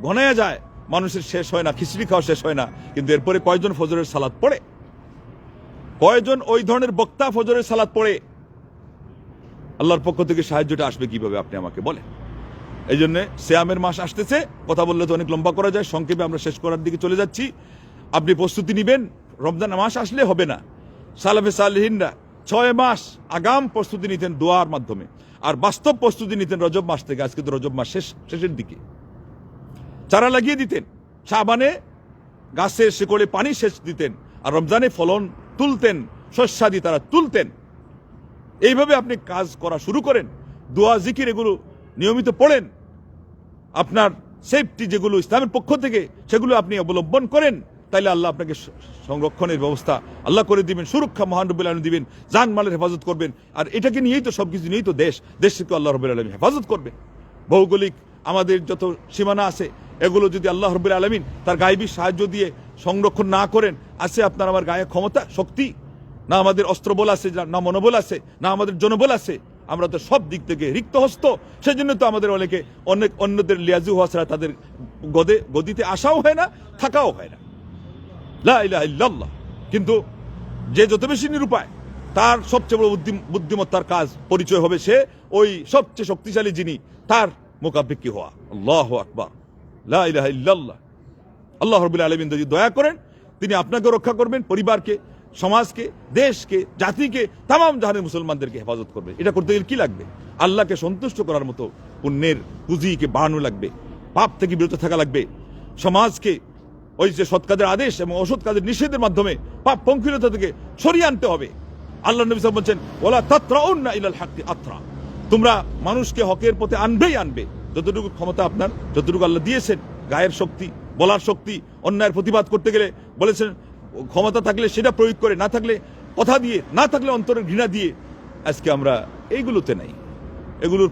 ঘনায়া যায়, মানুষের শেষ হয় না, খিচড়ি খাওয়া শেষ হয় না, কিন্তু এরপরে কয়জন ফজরের সালাত পড়ে? কয়জন ওই ধরনের বক্তা ফজরের সালাত পড়ে? আল্লাহর পক্ষ থেকে সাহায্যটা আসবে কিভাবে আপনি আমাকে বলেন। এই জন্য সিয়ামের মাস আসতেছে, কথা বললে তো অনেক লম্বা করা যায়, সংক্ষেপে আমরা শেষ করার দিকে চলে যাচ্ছি। আপনি প্রস্তুতি নেবেন, রমজান মাস আসলে হবে না। সালাফে সালেহিনরা 6 মাস আগাম প্রস্তুতি নিতেন দোয়ার মাধ্যমে, আর বাস্তব প্রস্তুতি নিতেন রজব মাস থেকে। আজকে তো রজব মাস শেষের দিকে, চারা লাগিয়ে দিতেন, শাবানে গাছের শিকড়ে পানি সেচ দিতেন, আর রমজানে ফলন তুলতেন, শস্যাদি তারা তুলতেন। এইভাবে আপনি কাজ করা শুরু করেন, দোয়া জিকির এগুলো নিয়মিত পড়েন, আপনার সেফটি যেগুলো ইসলামের পক্ষ থেকে সেগুলো আপনি অবলম্বন করেন, তাইলে আল্লাহ আপনাকে সংরক্ষণের ব্যবস্থা আল্লাহ করে দিবেন, সুরক্ষা মহান রব্বুল আলামিন দিবেন, জানমালের হেফাজত করবেন। আর এটাকে নিয়েই তো সবকিছু নিয়েই তো দেশকে আল্লাহ রব্বুল আলামিন হেফাজত করবেন। ভৌগোলিক আমাদের যত সীমানা আছে এগুলো যদি আল্লাহ রব্বুল আলামিন তার গায়েবী সাহায্য দিয়ে সংরক্ষণ না করেন, আছে আপনার আমার গায়ে ক্ষমতা শক্তি? না আমাদের অস্ত্রবল আছে, না মনোবল আছে, না আমাদের জনবল আছে। আমরা তো সব দিক থেকে রিক্ত হস্ত। সেজন্য তো আমাদের অনেক অন্যদের লিয়াজু হওয়া ছাড়া তাদের গদিতে আসাও হয় না, থাকাও হয় না। লা ইলাহা ইল্লাল্লাহ। কিন্তু যে যত বেশি নিরুপায়, তার সবচেয়ে বড় বুদ্ধিমত্তার কাজ পরিচয় হবে সে ওই সবচেয়ে শক্তিশালী যিনি, তার মোকাবিকি হওয়া। আল্লাহু আকবার, লা ইলাহা ইল্লাল্লাহ। আল্লাহ রাব্বুল আলামিন যদি দয়া করেন, তিনি আপনাকে রক্ষা করবেন, পরিবারকে, সমাজকে, দেশকে, জাতিকে, তামাম জাহানের মুসলমানদেরকে হেফাজত করবে। এটা করতে গেলে কি লাগবে? আল্লাহকে সন্তুষ্ট করার মতো পুণ্যের পুঁজিকে বাড়ানো লাগবে, পাপ থেকে বিরত থাকা লাগবে, সমাজকে ওই যে সৎ কাজের আদেশ এবং অসৎ কাজের নিষেধের মাধ্যমে পাপ পঙ্কিলতা থেকে সরিয়ে আনতে হবে। আল্লাহ নবী সাল্লাল্লাহু আলাইহি ওয়াসাল্লাম বলেন, ওয়ালা তাতরাউন্না ইলাল হাক্কি আতরা। তোমরা মানুষকে হকের পথে আনবে, যতটুকু ক্ষমতা আপনার, যতটুকু আল্লাহ দিয়েছেন, গায়ের শক্তি, বলার শক্তি, অন্যায়ের প্রতিবাদ করতে গেলে বলেছেন ক্ষমতা থাকলে সেটা প্রয়োগ করে, না থাকলে কথা দিয়ে, না থাকলে অন্তরের ঘৃণা দিয়ে। আজকে আমরা এইগুলোতে নাই। এগুলোর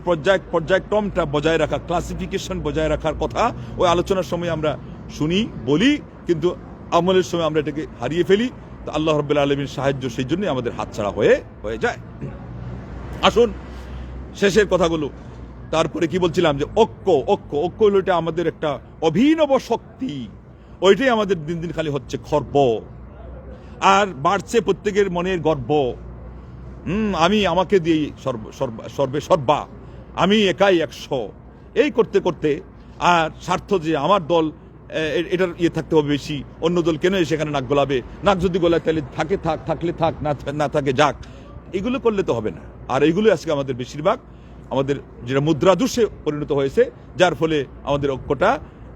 পর্যায়ক্রমটা বজায় রাখা, ক্লাসিফিকেশন বজায় রাখার কথা ওই আলোচনার সময় আমরা শুনি, বলি, কিন্তু আমলের সময় আমরা এটাকে হারিয়ে ফেলি। তো আল্লাহ রাব্বুল আলামিনের সাহায্য সেই জন্যই আমাদের হাতছাড়া হয়ে যায়। আসুন শেষের কথাগুলো, তারপরে কি বলছিলাম যে ঐক্য ঐক্য ঐক্য হলো এটা আমাদের একটা অভিনব শক্তি, ওইটাই আমাদের দিন দিন খালি হচ্ছে খর্ব, আর বাড়ছে প্রত্যেকের মনের গর্ব। আমি আমাকে দিয়ে সর্বে সর্বা, আমি একাই 100, এই করতে করতে আর স্বার্থ যে আমার দল এটার থাকতে হবে বেশি, অন্য দল কেন সেখানে নাক গলাবে, নাক যদি গলায় তাহলে থাকলে থাক, না থাকে যাক, এগুলো করলে তো হবে না। আর এইগুলো আজকে আমাদের বেশিরভাগ আমাদের যেটা মুদ্রাদুষে পরিণত হয়েছে, যার ফলে আমাদের ঐক্যটা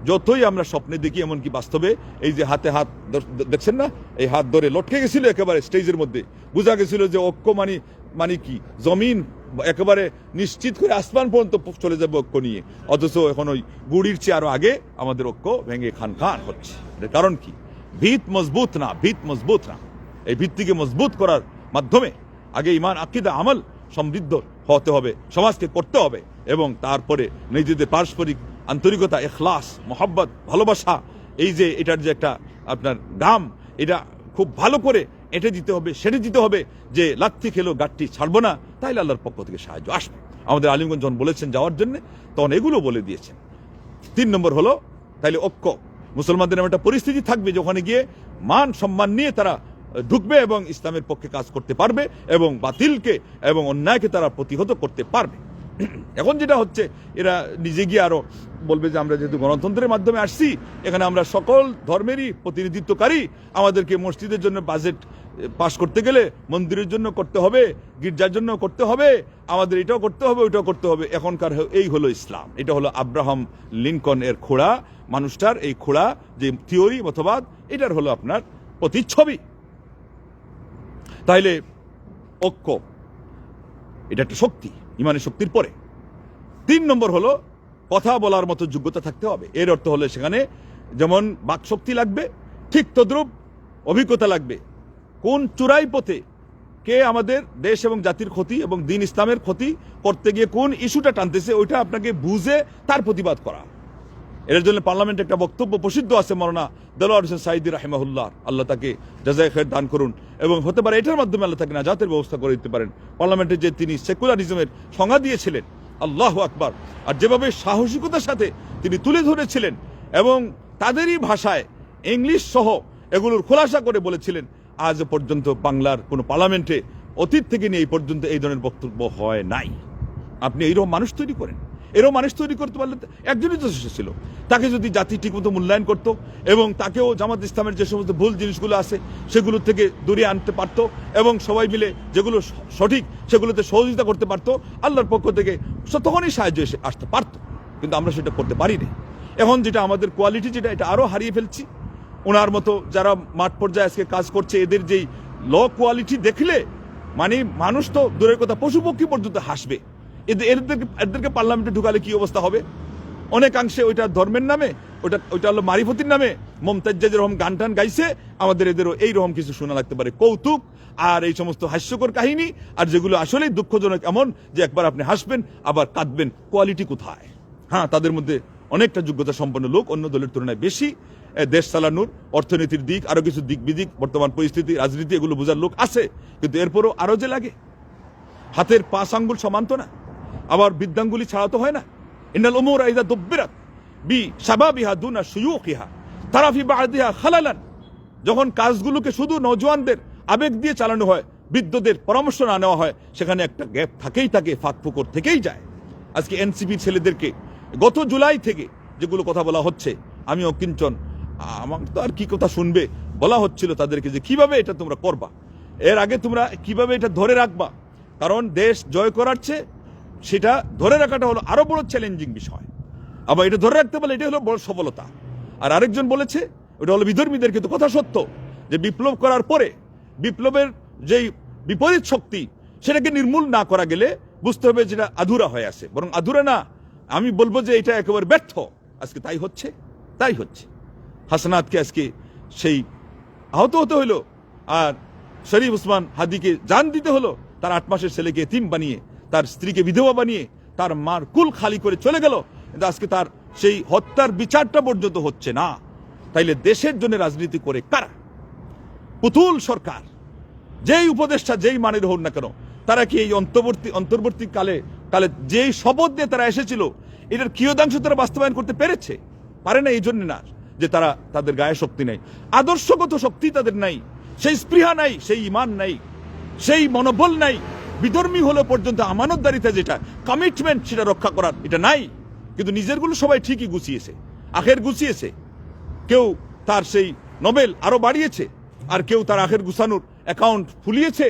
যতই আমরা স্বপ্নে দেখি এমনকি বাস্তবে এই যে হাতে হাত দেখছেন না, এই হাত ধরে লটকে গেছিল একেবারে স্টেজের মধ্যে, বোঝা গেছিল যে ঐক্য মানে কি জমিন একেবারে নিশ্চিত করে আসমান পর্যন্ত চলে যাবে ঐক্য নিয়ে, অথচ এখন ওই গুড়ির চেয়ে আরো আগে আমাদের ঐক্য ভেঙে খান খান হচ্ছে। এর কারণ কি? ভিত মজবুত না। এই ভিত্তিকে মজবুত করার মাধ্যমে আগে ইমান আকীদা আমল সমৃদ্ধ হতে হবে, সমাজকে করতে হবে, এবং তারপরে নিজেদের পারস্পরিক আন্তরিকতা, ইখলাস, মোহাব্বত, ভালোবাসা, এই যে এটার যে একটা আপনার দাম, এটা খুব ভালো করে এটা দিতে হবে, সেটা দিতে হবে যে লাথি খেলো গাঠটি ছাড়বো না, তাইলে আল্লাহর পক্ষ থেকে সাহায্য আসবে। আমাদের আলিমগঞ্জ যখন বলেছেন যাওয়ার জন্য, তখন এগুলো বলে দিয়েছেন। 3 নম্বর হলো তাইলে ঐক্য। মুসলমানদের এমন একটা পরিস্থিতি থাকবে যে ওখানে গিয়ে মান সম্মান নিয়ে তারা ঢুকবে এবং ইসলামের পক্ষে কাজ করতে পারবে এবং বাতিলকে এবং অন্যায়কে তারা প্রতিহত করতে পারবে। এখন যেটা হচ্ছে, এরা নিজে গিয়ে আরো বলবে যে আমরা যেহেতু গণতন্ত্রের মাধ্যমে আসছি, এখানে আমরা সকল ধর্মেরই প্রতিনিধিত্বকারী, আমাদেরকে মসজিদের জন্য বাজেট পাশ করতে গেলে মন্দিরের জন্য করতে হবে, গির্জার জন্য করতে হবে, আমাদের এটাও করতে হবে, ওইটাও করতে হবে। এখনকার এই হলো ইসলাম, এটা হলো আব্রাহাম লিঙ্কন এর খোড়া, মানুষটার এই খোড়া যে থিওরি মতবাদ, এটার হলো আপনার প্রতিচ্ছবি। তাইলে ঐক্য এটা একটা শক্তি, ইমানের শক্তির পরে। 3 নম্বর হলো কথা বলার মতো যোগ্যতা থাকতে হবে। এর অর্থ হলো সেখানে যেমন বাক শক্তি লাগবে, ঠিক তদ্রূপ অভিজ্ঞতা লাগবে। কোন চূড়াই পথে কে আমাদের দেশ এবং জাতির ক্ষতি এবং দিন ইসলামের ক্ষতি করতে গিয়ে কোন ইস্যুটা টানতেছে, ওইটা আপনাকে বুঝে তার প্রতিবাদ করা। এর জন্য পার্লামেন্টে একটা বক্তব্য প্রসিদ্ধ আছে মাওলানা দেলোয়ার হোসেন সাঈদী রাহিমাহুল্লাহ, আল্লাহ তাকে জাযায়ে খায়ের দান করুন, এবং হতে পারে এটার মাধ্যমে আল্লাহ তাকে নাজাতের ব্যবস্থা করে দিতে পারেন। পার্লামেন্টে যে তিনি সেকুলারিজমের সংজ্ঞা দিয়েছিলেন, আল্লাহু আকবার, আর যেভাবে সাহসিকতার সাথে তিনি তুলে ধরেছিলেন এবং তাদেরই ভাষায় ইংলিশ সহ এগুলোর খোলাসা করে বলেছিলেন, আজ পর্যন্ত বাংলার কোনো পার্লামেন্টে অতীত থেকে নিয়ে এই পর্যন্ত এই ধরনের বক্তব্য হয় নাই। আপনি এইরকম মানুষ তৈরি করেন, এরও মানুষ তৈরি করতে পারলে একজনই তো ছিল, তাকে যদি জাতি ঠিকমতো মূল্যায়ন করত এবং তাকেও জামাত ইসলামের যে সমস্ত ভুল জিনিসগুলো আছে সেগুলো থেকে দূরে আনতে পারত এবং সবাই মিলে যেগুলো সঠিক সেগুলোতে সহযোগিতা করতে পারত, আল্লাহর পক্ষ থেকে তখনই সাহায্য এসে আসতে পারত। কিন্তু আমরা সেটা করতে পারি না। এখন যেটা আমাদের কোয়ালিটি, যেটা এটা আরও হারিয়ে ফেলছি। ওনার মতো যারা মাঠ পর্যায়ে আজকে কাজ করছে, এদের যেই ল কোয়ালিটি দেখলে মানে মানুষ তো দূরের কথা, পশু পক্ষী পর্যন্ত হাসবে। এদেরকে পার্লামেন্টে ঢুকালে কি অবস্থা হবে? অনেকাংশে ওইটা ধর্মের নামে, ওইটা হলো মারিফতির নামে মমতাজ যেরকম গান টান গাইছে, আমাদের এদেরও এইরকম কিছু শোনা লাগতে পারে, কৌতুক আর এই সমস্ত হাস্যকর কাহিনী, আর যেগুলো আসলেই দুঃখজনক, এমন যে একবার আপনি হাসবেন আবার কাঁদবেন। কোয়ালিটি কোথায়? হ্যাঁ, তাদের মধ্যে অনেকটা যোগ্যতা সম্পন্ন লোক অন্য দলের তুলনায় বেশি, দেশ চালানোর, অর্থনীতির দিক, আরো কিছু দিক বিদিক, বর্তমান পরিস্থিতি, রাজনীতি, এগুলো বোঝার লোক আছে। কিন্তু এরপরও আরো যে লাগে, হাতের 5 আঙ্গুল সমান তো না, আবার বৃদ্ধাঙ্গুলি ছাড়া তো হয় না। ইন্নাল উমুরা ইযা দুব্বিরাত বিশাবাবিহা দুনা শুয়ুখিহা তারা ফি বা'দিহা খালালান। যখন কাজগুলোকে শুধু নওজোয়ানদের আবেগ দিয়ে চালানো হয়, বৃদ্ধদের পরামর্শ না নেওয়া হয়, সেখানে একটা গ্যাপ থাকেই থাকে, ফাঁক ফুকর থেকেই যায়। আজকে এনসিপি ছেলেদেরকে গত জুলাই থেকে যেগুলো কথা বলা হচ্ছে, আমিও কিঞ্চন, আমার তো আর কি কথা শুনবে, বলা হচ্ছিল তাদেরকে যে কিভাবে এটা তোমরা করবা, এর আগে তোমরা কিভাবে এটা ধরে রাখবা। কারণ দেশ জয় করার চেয়ে সেটা ধরে রাখাটা হলো আরো বড় চ্যালেঞ্জিং বিষয়। আবার এটা ধরে রাখতে পারলে এটা হলো বড় সফলতা। আর আরেকজন বলেছে, ওটা হলো বিধর্মীদের, কিন্তু কথা সত্য যে বিপ্লব করার পরে বিপ্লবের যেই বিপরীত শক্তি, সেটাকে নির্মূল না করা গেলে বুঝতে হবে যেটা আধুরা হয়ে আছে, বরং আধুরা না, আমি বলবো যে এটা একেবারে ব্যর্থ। আজকে তাই হচ্ছে। হাসানাতকে আজকে সেই আহত হতে হলো, আর শরীফ ওসমান হাদিকে জান দিতে হলো, তার 8 মাসের ছেলেকে এতিম বানিয়ে, তার স্ত্রীকে বিধবা বানিয়ে, তার মার কুল খালি করে চলে গেল। কিন্তু আজকে তার সেই হত্যার বিচারটা পর্যন্ত হচ্ছে না। তাইলে দেশের জন্য রাজনীতি করে কারা? পুতুল সরকার, যেই উপদেষ্টা যেই মানের হোক না কেন, তারা কি এই অন্তর্বর্তীকালে তাহলে যেই শপথ দিয়ে তারা এসেছিল এটার কিয়দাংশ তারা বাস্তবায়ন করতে পেরেছে? পারে না। এই জন্য না যে তারা তাদের গায়ে শক্তি নেই, আদর্শগত শক্তি তাদের নাই, সেই স্পৃহা নাই, সেই ইমান নাই, সেই মনোবল নাই, বিধর্মী হলো পর্যন্ত আমানতদারিতা যেটা কমিটমেন্ট সেটা রক্ষা করার এটা নাই। কিন্তু নিজেরগুলো সবাই ঠিকই গুছিয়েছে, আখের গুছিয়েছে। কেউ তার সেই নোবেল আরো বাড়িয়েছে, আর কেউ তার আখের গুছানোর অ্যাকাউন্ট ফুলিয়েছে,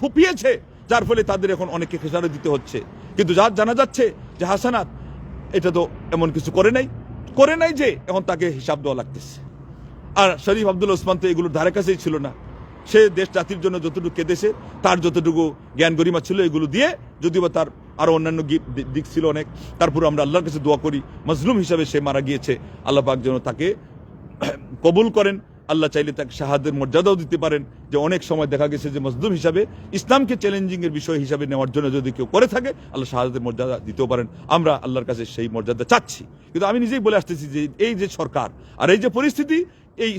ফুপিয়েছে, যার ফলে তাদের এখন অনেককে খেসারত দিতে হচ্ছে। কিন্তু যার জানা যাচ্ছে যে হাসানাত এটা তো এমন কিছু করে নাই যে এখন তাকে হিসাব দেওয়া লাগতেছে। আর শরীফ আব্দুল ওসমান তো এগুলোর ধারে কাছেই ছিল না। সে দেশ জাতির জন্য যতটুকু কেঁদেছে, তার যতটুকু জ্ঞান গরিমা ছিল এগুলো দিয়ে, যদিও বা তার আরো অন্যান্য দিক ছিল অনেক, তারপরে আমরা আল্লাহর কাছে দোয়া করি মজলুম হিসাবে সে মারা গিয়েছে, আল্লাহ পাক যেন তাকে কবুল করেন। আল্লাহ চাইলে তাকে শাহাদের মর্যাদাও দিতে পারেন। যে অনেক সময় দেখা গেছে যে মজলুম হিসাবে ইসলামকে চ্যালেঞ্জিং এর বিষয় হিসাবে নেওয়ার জন্য যদি কেউ করে থাকে, আল্লাহ শাহাদের মর্যাদা দিতেও পারেন। আমরা আল্লাহর কাছে সেই মর্যাদা চাচ্ছি। কিন্তু আমি নিজেই বলে আসতেছি যে এই যে সরকার আর এই যে পরিস্থিতি, এই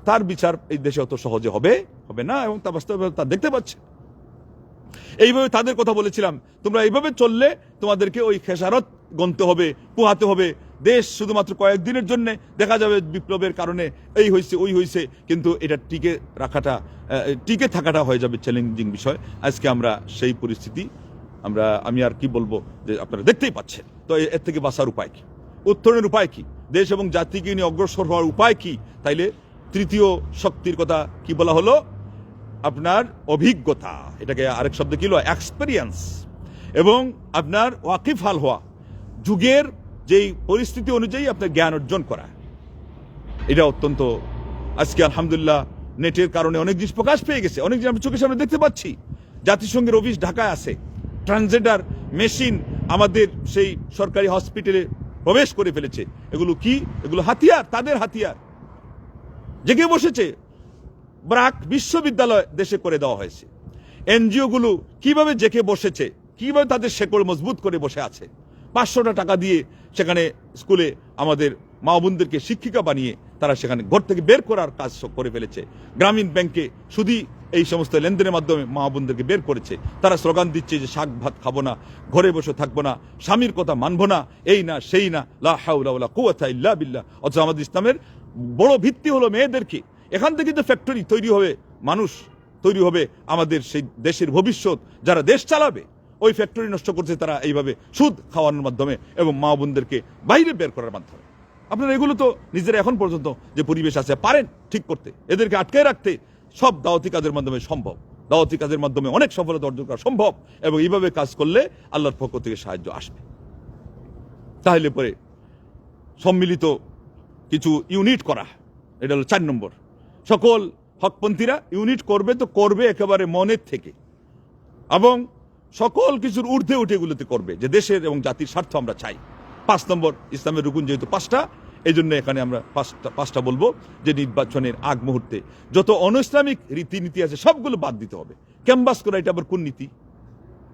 তার বিচার এই দেশে অত সহজে হবে না, এবং তা বাস্তবে তা দেখতে পাচ্ছে। এইভাবে তাদের কথা বলেছিলাম, তোমরা এইভাবে চললে তোমাদেরকে ওই খেসারত গণতে হবে, পোহাতে হবে। দেশ শুধুমাত্র কয়েকদিনের জন্য দেখা যাবে বিপ্লবের কারণে এই হয়েছে ওই হয়েছে, কিন্তু এটা টিকে থাকাটা হয়ে যাবে চ্যালেঞ্জিং বিষয়। আজকে আমরা সেই পরিস্থিতি আমি আর কি বলবো যে আপনারা দেখতেই পাচ্ছেন। তো এর থেকে বাঁচার উপায় কি, উত্তরণের উপায় কি, দেশ এবং জাতিকে নিয়ে অগ্রসর হওয়ার উপায় কি? তাইলে তৃতীয় শক্তির কথা কি বলা হলো? আপনার অভিজ্ঞতা, এটাকে আরেক শব্দ কি হলো? এক্সপেরিয়েন্স। এবং আপনার ওয়াকিফাল হওয়া, যুগের যেই পরিস্থিতি অনুযায়ী আপনার জ্ঞান অর্জন করা, এটা অত্যন্ত আজকে আলহামদুলিল্লাহ নেটের কারণে অনেক জিনিস প্রকাশ পেয়ে গেছে, অনেক জিনিস আমি চোখের সামনে দেখতে পাচ্ছি। জাতিসংঘের অফিস ঢাকায় আছে, ট্রান্সজেন্ডার মেশিন আমাদের সেই সরকারি হসপিটালে প্রবেশ করে ফেলেছে। এগুলো কি? এগুলো হাতিয়ার, তাদের হাতিয়ার। জেগে বসেছে। ব্রাক বিশ্ববিদ্যালয় দেশে করে দেওয়া হয়েছে। এনজিও গুলো কিভাবে জেগে বসেছে, কিভাবে তাদের শেকড় মজবুত করে বসে আছে। 500 টাকা দিয়ে সেখানে স্কুলে আমাদের মা বোনদেরকে শিক্ষিকা বানিয়ে তারা সেখানে ঘর থেকে বের করার কাজ করে ফেলেছে। গ্রামীণ ব্যাংকে শুধু এই সমস্ত লেনদেনের মাধ্যমে মা বোনদেরকে বের করেছে। তারা স্লোগান দিচ্ছে যে শাক ভাত খাবো না, ঘরে বসে থাকবো না, স্বামীর কথা মানবো না, এই না সেই না, লা হাওলা ওয়ালা কুওয়াতা ইল্লা বিল্লাহ। অথচ আমাদের ইসলামের বড় ভিত্তি হলো মেয়েদেরকে। এখান থেকে যে ফ্যাক্টরি তৈরি হবে, মানুষ তৈরি হবে, আমাদের সেই দেশের ভবিষ্যৎ যারা দেশ চালাবে, ওই ফ্যাক্টরি নষ্ট করছে তারা এইভাবে সুদ খাওয়ানোর মাধ্যমে এবং মা বোনদেরকে বাইরে বের করার মাধ্যমে। আপনারা এগুলো তো নিজেরা এখন পর্যন্ত যে পরিবেশ আছে পারেন ঠিক করতে, এদেরকে আটকে রাখতে সব দাওয়াতি কাজের মাধ্যমে সম্ভব। দাওয়াতি কাজের মাধ্যমে অনেক সফলতা অর্জন করা সম্ভব, এবং এইভাবে কাজ করলে আল্লাহর পক্ষ থেকে সাহায্য আসবে। তাহলে পরে সম্মিলিত কিছু ইউনিট করা, এটা হলো 4 নম্বর। সকল হকপন্থীরা ইউনিট করবে, তো করবে একেবারে মনের থেকে, এবং সকল কিছুর ঊর্ধ্বে উঠে এগুলোতে করবে যে দেশের এবং জাতির স্বার্থ আমরা চাই। 5 নম্বর, ইসলামের রুকুন যেহেতু 5টা, এই জন্য এখানে আমরা 5টা বলবো যে নির্বাচনের আগ মুহূর্তে যত অনইসলামিক রীতিনীতি আছে সবগুলো বাদ দিতে হবে। ক্যাম্বাস করা, এটা আবার কোন নীতি?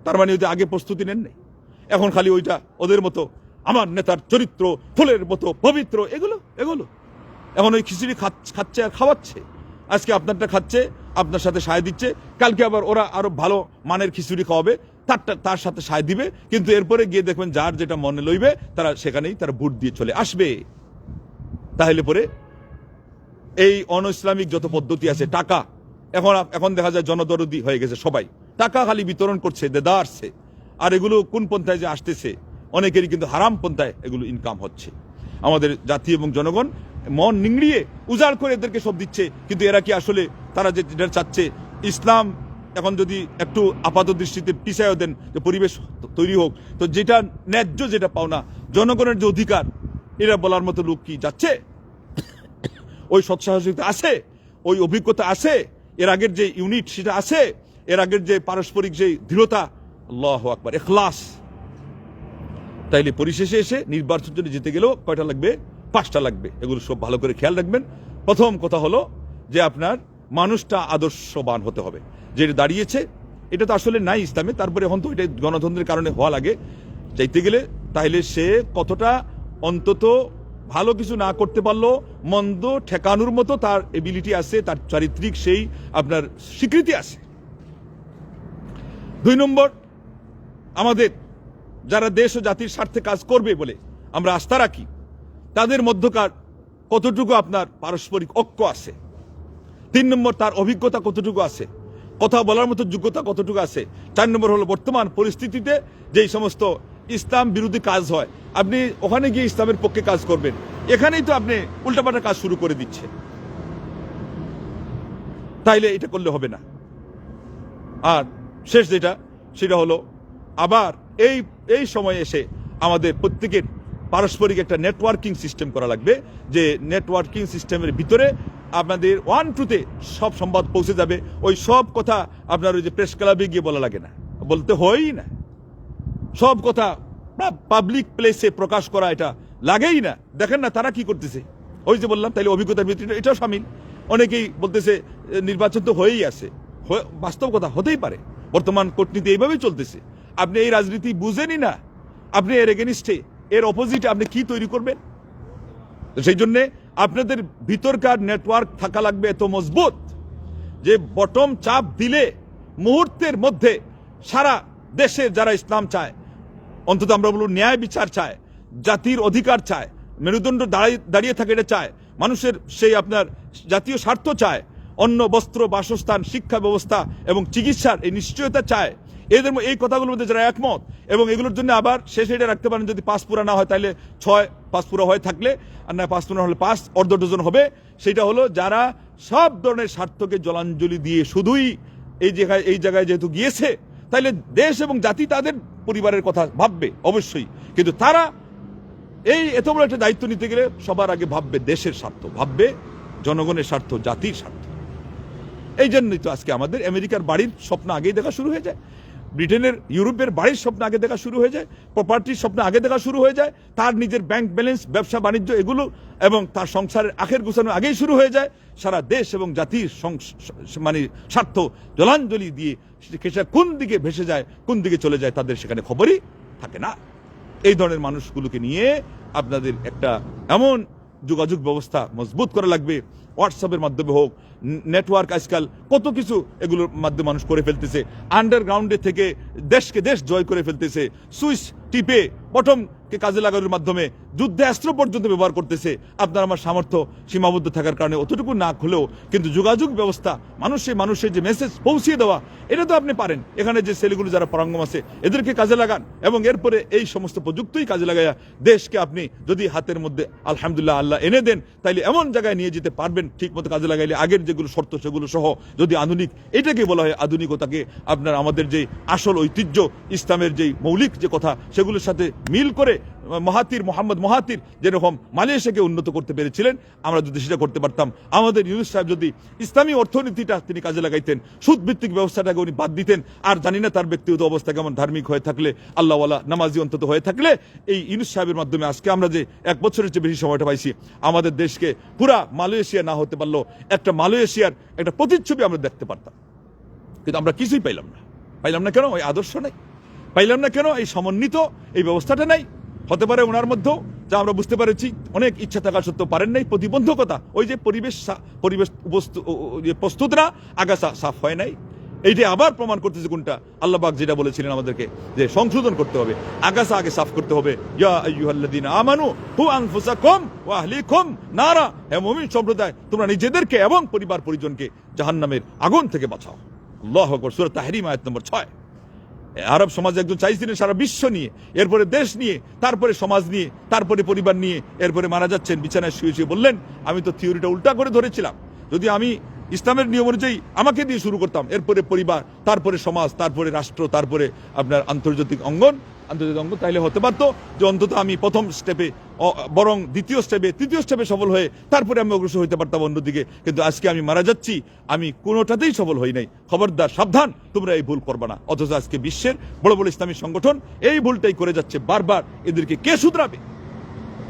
তার মানে ওইটা আগে প্রস্তুতি নেন নাই, এখন খালি ওইটা ওদের মতো আমার নেতার চরিত্র ফুলের মতো পবিত্র, এগুলো এখন ওই খিচুড়ি খাচ্ছে আর খাওয়াচ্ছে। আজকে আপনারটা খাচ্ছে, আপনার সাথে সায় দিচ্ছে, কালকে আবার ওরা আরো ভালো মানের খিচুড়ি খাওয়াবে, তার সাথে সায় দিবে। কিন্তু এরপরে গিয়ে দেখবেন যার যেটা মনে লইবে তারা সেখানেই তারা ভোট দিয়ে চলে আসবে। তাহলে পরে এই অন ইসলামিক যত পদ্ধতি আছে, টাকা এখন দেখা যায় জনদরদি হয়ে গেছে, সবাই টাকা খালি বিতরণ করছে, দেদারছে। আর এগুলো কোন পন্থায় যে আসতেছে, অনেকেরই কিন্তু হারাম পন্থায় এগুলো ইনকাম হচ্ছে। আমাদের জাতি এবং জনগণ মন নিংড়িয়ে উজাড় করে এদেরকে সব দিচ্ছে। কিন্তু এরা কি আসলে তারা যেটা চাচ্ছে, ইসলাম এখন যদি একটু আপাত দৃষ্টিতে পিছায় দেন যে পরিবেশ তৈরি হোক, তো যেটা ন্যায্য, যেটা পাওনা, জনগণের যে অধিকার, এরা বলার মতো লোক কি যাচ্ছে? ওই সৎসাহসিকতা আছে, ওই অভিজ্ঞতা আছে, এর আগের যে ইউনিট সেটা আছে, এর আগের যে পারস্পরিক যে দৃঢ়তা, আল্লাহু আকবার, ইখলাস। তাইলে পরিশেষে এসে নির্বাচন জন্য যেতে গেলেও কয়টা লাগবে? 5টা লাগবে। এগুলো সব ভালো করে খেয়াল রাখবেন। প্রথম কথা হলো যে আপনার মানুষটা আদর্শবান হতে হবে। যেটা দাঁড়িয়েছে এটা তো আসলে নাই ইসলামে, তারপরে এখন তো এটা গণতন্ত্রের কারণে হওয়া লাগে চাইতে গেলে। তাইলে সে কতটা অন্তত ভালো কিছু না করতে পারলো, মন্দ ঠেকানোর মতো তার এবিলিটি আছে, তার চারিত্রিক সেই আপনার স্বীকৃতি আছে। 2 নম্বর, আমাদের যারা দেশ ও জাতির স্বার্থে কাজ করবে বলে আমরা আস্থা রাখি, তাদের মধ্যকার কতটুকু আপনার পারস্পরিক ঐক্য আছে। 3 নম্বর, তার অভিজ্ঞতা কতটুকু আছে, কথা বলার মতো যোগ্যতা কতটুকু আছে। 4 নম্বর হলো বর্তমান পরিস্থিতিতে যেই সমস্ত ইসলাম বিরোধী কাজ হয়, আপনি ওখানে গিয়ে ইসলামের পক্ষে কাজ করবেন, এখানেই তো আপনি উল্টাপাল্টা কাজ শুরু করে দিচ্ছেন। তাইলে এটা করলে হবে না। আর শেষ যেটা, সেটা হলো আবার এই সময় এসে আমাদের প্রত্যেকের পারস্পরিক একটা নেটওয়ার্কিং সিস্টেম করা লাগবে, যে নেটওয়ার্কিং সিস্টেমের ভিতরে আপনাদের 1-2-তে সব সংবাদ পৌঁছে যাবে। ওই সব কথা আপনার ওই যে প্রেস ক্লাবে গিয়ে বলা লাগে না, বলতে হয়ই না। সব কথা পাবলিক প্লেসে প্রকাশ করা এটা লাগেই না। দেখেন না তারা কি করতেছে, ওই যে বললাম, তাইলে অভিজ্ঞতার ভিত্তিতে এটাও সামিল। অনেকেই বলতেছে নির্বাচন তো হয়েই আছে, বাস্তব কথা হতেই পারে। বর্তমান কূটনীতি এইভাবেই চলতেছে। আপনি এই রাজনীতি বুঝেনই না, আপনি এর এগেনিস্টে, এর অপোজিটে আপনি কি তৈরি করবেন? সেই জন্য আপনাদের ভিতরকার নেটওয়ার্ক থাকা লাগবে এত মজবুত যে বটম চাপ দিলে মুহূর্তের মধ্যে সারা দেশে যারা ইসলাম চায়, অন্তত আমরা বলব ন্যায় বিচার চায়, জাতির অধিকার চায়, মেরুদণ্ড দাঁড়িয়ে থাকে এটা চায়, মানুষের সেই আপনার জাতীয় স্বার্থ চায়, অন্ন বস্ত্র বাসস্থান শিক্ষা ব্যবস্থা এবং চিকিৎসার এই নিশ্চয়তা চায়, এদের এই কথাগুলোর মধ্যে যারা একমত, এবং এগুলোর জন্য আবার শেষে এটা রাখতে পারেন, যদি 5 পুরা না হয় তাহলে 6, 5 পুরা হয়ে থাকলে, আর না 5 পুরা হলে 5, অর্ধ ডজন হবে। সেটা হলো যারা সব ধরনের স্বার্থকে জলাঞ্জলি দিয়ে শুধুই এই জায়গায় যেহেতু গিয়েছে, তাইলে দেশ এবং জাতি তাদের পরিবারের কথা ভাববে অবশ্যই, কিন্তু তারা এত বড় একটা দায়িত্ব নিতে গেলে সবার আগে ভাববে দেশের স্বার্থ, ভাববে জনগণের স্বার্থ, জাতির স্বার্থ। এই জন্যই তো আজকে আমাদের আমেরিকার বাড়ির স্বপ্ন আগেই দেখা শুরু হয়ে যায়, ব্রিটেনের ইউরোপের বাড়ির স্বপ্ন আগে দেখা শুরু হয়ে যায়, প্রপার্টির স্বপ্ন আগে দেখা শুরু হয়ে যায়, তার নিজের ব্যাংক ব্যালেন্স, ব্যবসা বাণিজ্য এগুলো এবং তার সংসারের আখের গোছানো আগেই শুরু হয়ে যায়। সারা দেশ এবং জাতির মানে স্বার্থ জলাঞ্জলি দিয়ে সেটা কোন দিকে ভেসে যায়, কোন দিকে চলে যায়, তাদের সেখানে খবরই থাকে না। এই ধরনের মানুষগুলোকে নিয়ে আপনাদের একটা এমন যোগাযোগ ব্যবস্থা মজবুত করা লাগবে, হোয়াটসঅ্যাপের মাধ্যমে হোক, নেটওয়ার্ক আজকাল কত কিছু এগুলোর মাধ্যমে মানুষ করে ফেলতেছে, আন্ডারগ্রাউন্ডে থেকে দেশকে দেশ জয় করে ফেলতেছে, সুইচ টিপে বটমকে কাজে লাগানোর মাধ্যমে যুদ্ধে অস্ত্র পর্যন্ত ব্যবহার করতেছে। আপনার আমার সামর্থ্য সীমাবদ্ধ থাকার কারণে অতটুকু না খুলেও কিন্তু যোগাযোগ ব্যবস্থা মানুষের যে মেসেজ পৌঁছিয়ে দেওয়া, এটা তো আপনি পারেন। এখানে যে ছেলেগুলো যারা পরাঙ্গম আছে এদেরকে কাজে লাগান, এবং এরপরে এই সমস্ত প্রযুক্তিই কাজে লাগাইয়া দেশকে আপনি যদি হাতের মধ্যে আলহামদুলিল্লাহ আল্লাহ এনে দেন, তাইলে এমন জায়গায় নিয়ে যেতে পারবেন ঠিক মতো কাজে লাগাইলে। আগের যেগুলো শর্ত সেগুলো সহ যদি আধুনিক, এটাকে বলা হয় আধুনিকতাকে, আপনার আমাদের যে আসল ঐতিহ্য ইসলামের যেই মৌলিক যে কথা সেগুলোর সাথে মিল করে মোহাম্মদ মহাতির যেরকম মালয়েশিয়াকে উন্নত করতে পেরেছিলেন, আমরা যদি সেটা করতে পারতাম, আমাদের ইউনুস সাহেব যদি ইসলামী অর্থনীতিটা তিনি কাজে লাগাইতেন, সুদ ভিত্তিক ব্যবস্থাটাকে উনি বাদ দিতেন, আর জানি না তার ব্যক্তিগত অবস্থা কেমন, ধার্মিক হয়ে থাকলে, আল্লাহওয়ালা নামাজি অন্তত হয়ে থাকলে, এই ইউনুস সাহেবের মাধ্যমে আজকে আমরা যে 1 বছরের চেয়ে বেশি সময়টা পাইছি, আমাদের দেশকে পুরা মালয়েশিয়া না হতে পারলো একটা মালয়েশিয়ার একটা প্রতিচ্ছবি আমরা দেখতে পারতাম। কিন্তু আমরা কিছুই পাইলাম না কেন? ওই আদর্শ নাই, পাইলাম না কেন? এই সমন্বিত এই ব্যবস্থাটা নাই। হতে পারে ওনার মধ্যেও, যা আমরা বুঝতে পারছি, অনেক ইচ্ছা থাকা সত্ত্বেও পারেন নাই। প্রতিবন্ধকতা, ওই যে পরিবেশ প্রস্তুত না, আগাছা সাফ হয় নাই। এইটা আবার প্রমাণ করতেছে কোনটা, আল্লাহ পাক যেটা বলেছিলেন আমাদেরকে যে সংশোধন করতে হবে, আগাছা আগে সাফ করতে হবে। ইয়া আইয়ুহাল্লাযীনা আমানু কু আনফুসাকুম ওয়া আহলিকুম নারা, হে মুমিন সম্প্রদায়, তোমরা নিজেদেরকে এবং পরিবার পরিজনকে জাহান্নামের আগুন থেকে বাঁচাও। আল্লাহু আকবার। সূরা তাহরীম আয়াত নম্বর 6। আরব সমাজ একজন চাইছিলেন সারা বিশ্ব নিয়ে, এরপরে দেশ নিয়ে, তারপরে সমাজ নিয়ে, তারপরে পরিবার নিয়ে, এরপরে মারা যাচ্ছেন বিছানায় শুয়ে বললেন, আমি তো থিওরিটা উল্টা করে ধরেছিলাম, যদি আমি ইসলামের নিয়ম অনুযায়ী আমাকে দিয়ে শুরু করতাম, এরপরে পরিবার, তারপরে সমাজ, তারপরে রাষ্ট্র, তারপরে আপনার আন্তর্জাতিক অঙ্গন, তাইলে হতে পারতো যে অন্তত আমি প্রথম স্টেপে, বরং দ্বিতীয় স্টেপে, তৃতীয় স্টেপে সফল হয়ে তারপরে আমি অগ্রসর হইতে পারতাম অন্যদিকে। কিন্তু আজকে আমি মারা যাচ্ছি, আমি কোনোটাতেই সফল হই নাই। খবরদার, সাবধান, তোমরা এই ভুল করবা না। অথচ আজকে বিশ্বের বড় বড় ইসলামী সংগঠন এই ভুলটাই করে যাচ্ছে বারবার। এদেরকে কে শুধরাবে?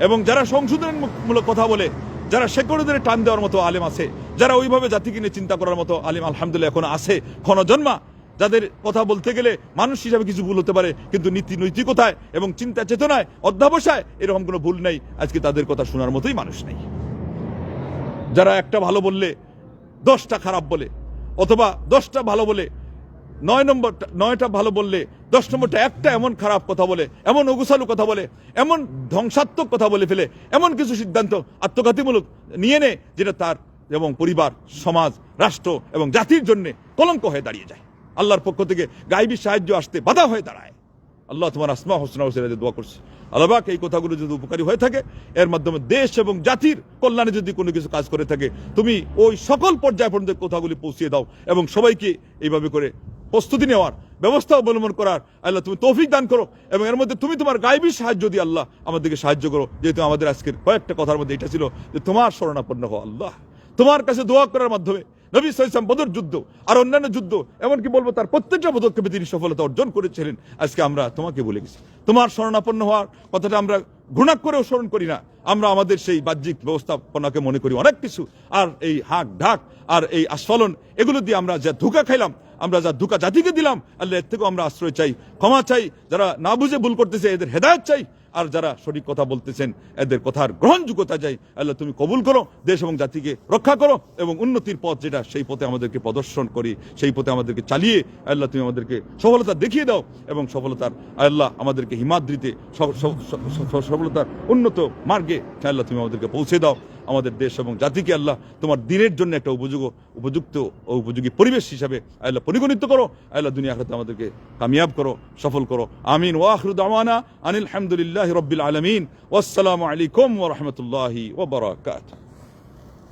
এবং যারা সংশোধনমূলক কথা বলে, যারা সেকুলারদের টান দেওয়ার মতো আলেম আছে, যারা ওইভাবে জাতিকে নিয়ে চিন্তা করার মতো আলেম আলহামদুলিল্লাহ এখন আছে ক্ষণজন্মা, যাদের কথা বলতে গেলে মানুষ হিসাবে কিছু ভুল হতে পারে, কিন্তু নীতি নৈতিকতায় এবং চিন্তা চেতনায়, অধ্যাবসায় এরকম কোনো ভুল নেই। আজকে তাদের কথা শোনার মতোই মানুষ নেই। যারা একটা ভালো বললে 10টা খারাপ বলে, অথবা 10টা ভালো বলে 9টা ভালো বললে 10 নম্বরটা একটা এমন খারাপ কথা বলে, এমন অগুসালু কথা বলে, এমন ধ্বংসাত্মক কথা বলে ফেলে, এমন কিছু সিদ্ধান্ত আত্মঘাতীমূলক নিয়ে নেয় যেটা তার এবং পরিবার, সমাজ, রাষ্ট্র এবং জাতির জন্য কলঙ্ক হয়ে দাঁড়িয়ে যায়। আল্লাহর পক্ষ থেকে গায়েবী সাহায্য আসতে বাধা হয়ে দাঁড়ায়। আল্লাহ তোমার আসমা হোসনা হোসেন দোয়া করছে, আল্লাহ পাক এই কথাগুলো যদি উপকারী হয়ে থাকে, এর মাধ্যমে দেশ এবং জাতির কল্যাণে যদি কোনো কিছু কাজ করে থাকে, তুমি ওই সকল পর্যায় পর্যন্ত কথাগুলি পৌঁছিয়ে দাও এবং সবাইকে এইভাবে করে প্রস্তুতি নেওয়ার ব্যবস্থা অবলম্বন করার আল্লাহ তুমি তৌফিক দান করো। এবং এর মধ্যে তুমি তোমার গায়েবী সাহায্য দিয়ে আল্লাহ আমাদেরকে সাহায্য করো। যেহেতু আমাদের আজকের কয়েকটা কথার মধ্যে এটা ছিল যে তোমার শরণাপন্ন হও আল্লাহ, তোমার কাছে দোয়া করার মাধ্যমে নবী সাল্লাল্লাহু আলাইহি ওয়াসাল্লাম বদর যুদ্ধ আর অন্যান্য যুদ্ধ, এমনকি বলবো তার প্রত্যেকটা পদক্ষেপে তিনি সফলতা অর্জন করেছিলেন। আজকে আমরা তোমাকে ভুলে গেছি। তোমার শরণাপন্ন হওয়ার কথাটা আমরা ঘৃণা করেও স্মরণ করি না, আমরা আমাদের সেই বাহ্যিক ব্যবস্থাপনাকে মনে করি অনেক কিছু। আর এই হাক ঢাক আর এই আস্ফলন, এগুলো দিয়ে আমরা যা ধোঁকা খাইলাম, আমরা যা ধোঁকা জাতিকে দিলাম, আল্লাহ এর থেকেও আমরা আশ্রয় চাই, ক্ষমা চাই। যারা না বুঝে ভুল করতেছে এদের হেদায়েত চাই, আর যারা সঠিক কথা বলতেছেন এদের কথার গ্রহণযোগ্যতা চাই। আল্লাহ তুমি কবুল করো, দেশ এবং জাতিকে রক্ষা করো এবং উন্নতির পথ যেটা, সেই পথে আমাদেরকে প্রদর্শন করি, সেই পথে আমাদেরকে চালিয়ে আল্লাহ তুমি আমাদেরকে সফলতা দেখিয়ে দাও এবং সফলতার আল্লাহ আমাদেরকে হিমাদ্রিতে সফলতার উন্নত মার্গে আল্লাহ তুমি আমাদেরকে পৌঁছে দাও। আমাদের দেশ এবং জাতিকে আল্লাহ তোমার দিনের জন্য একটা উপযুক্ত ও উপযোগী পরিবেশ হিসাবে আল্লাহ পরিগণিত করো। আল্লাহ দুনিয়া আখিরাতে আমাদেরকে কামিয়াব করো, সফল করো। আমিন। ওয়া আখিরু দাওয়ানা আনিল হামদুলিল্লাহি রাব্বিল আলামিন। ওয়াসসালামু আলাইকুম ওয়া রাহমাতুল্লাহি ওয়া বারাকাতুহু।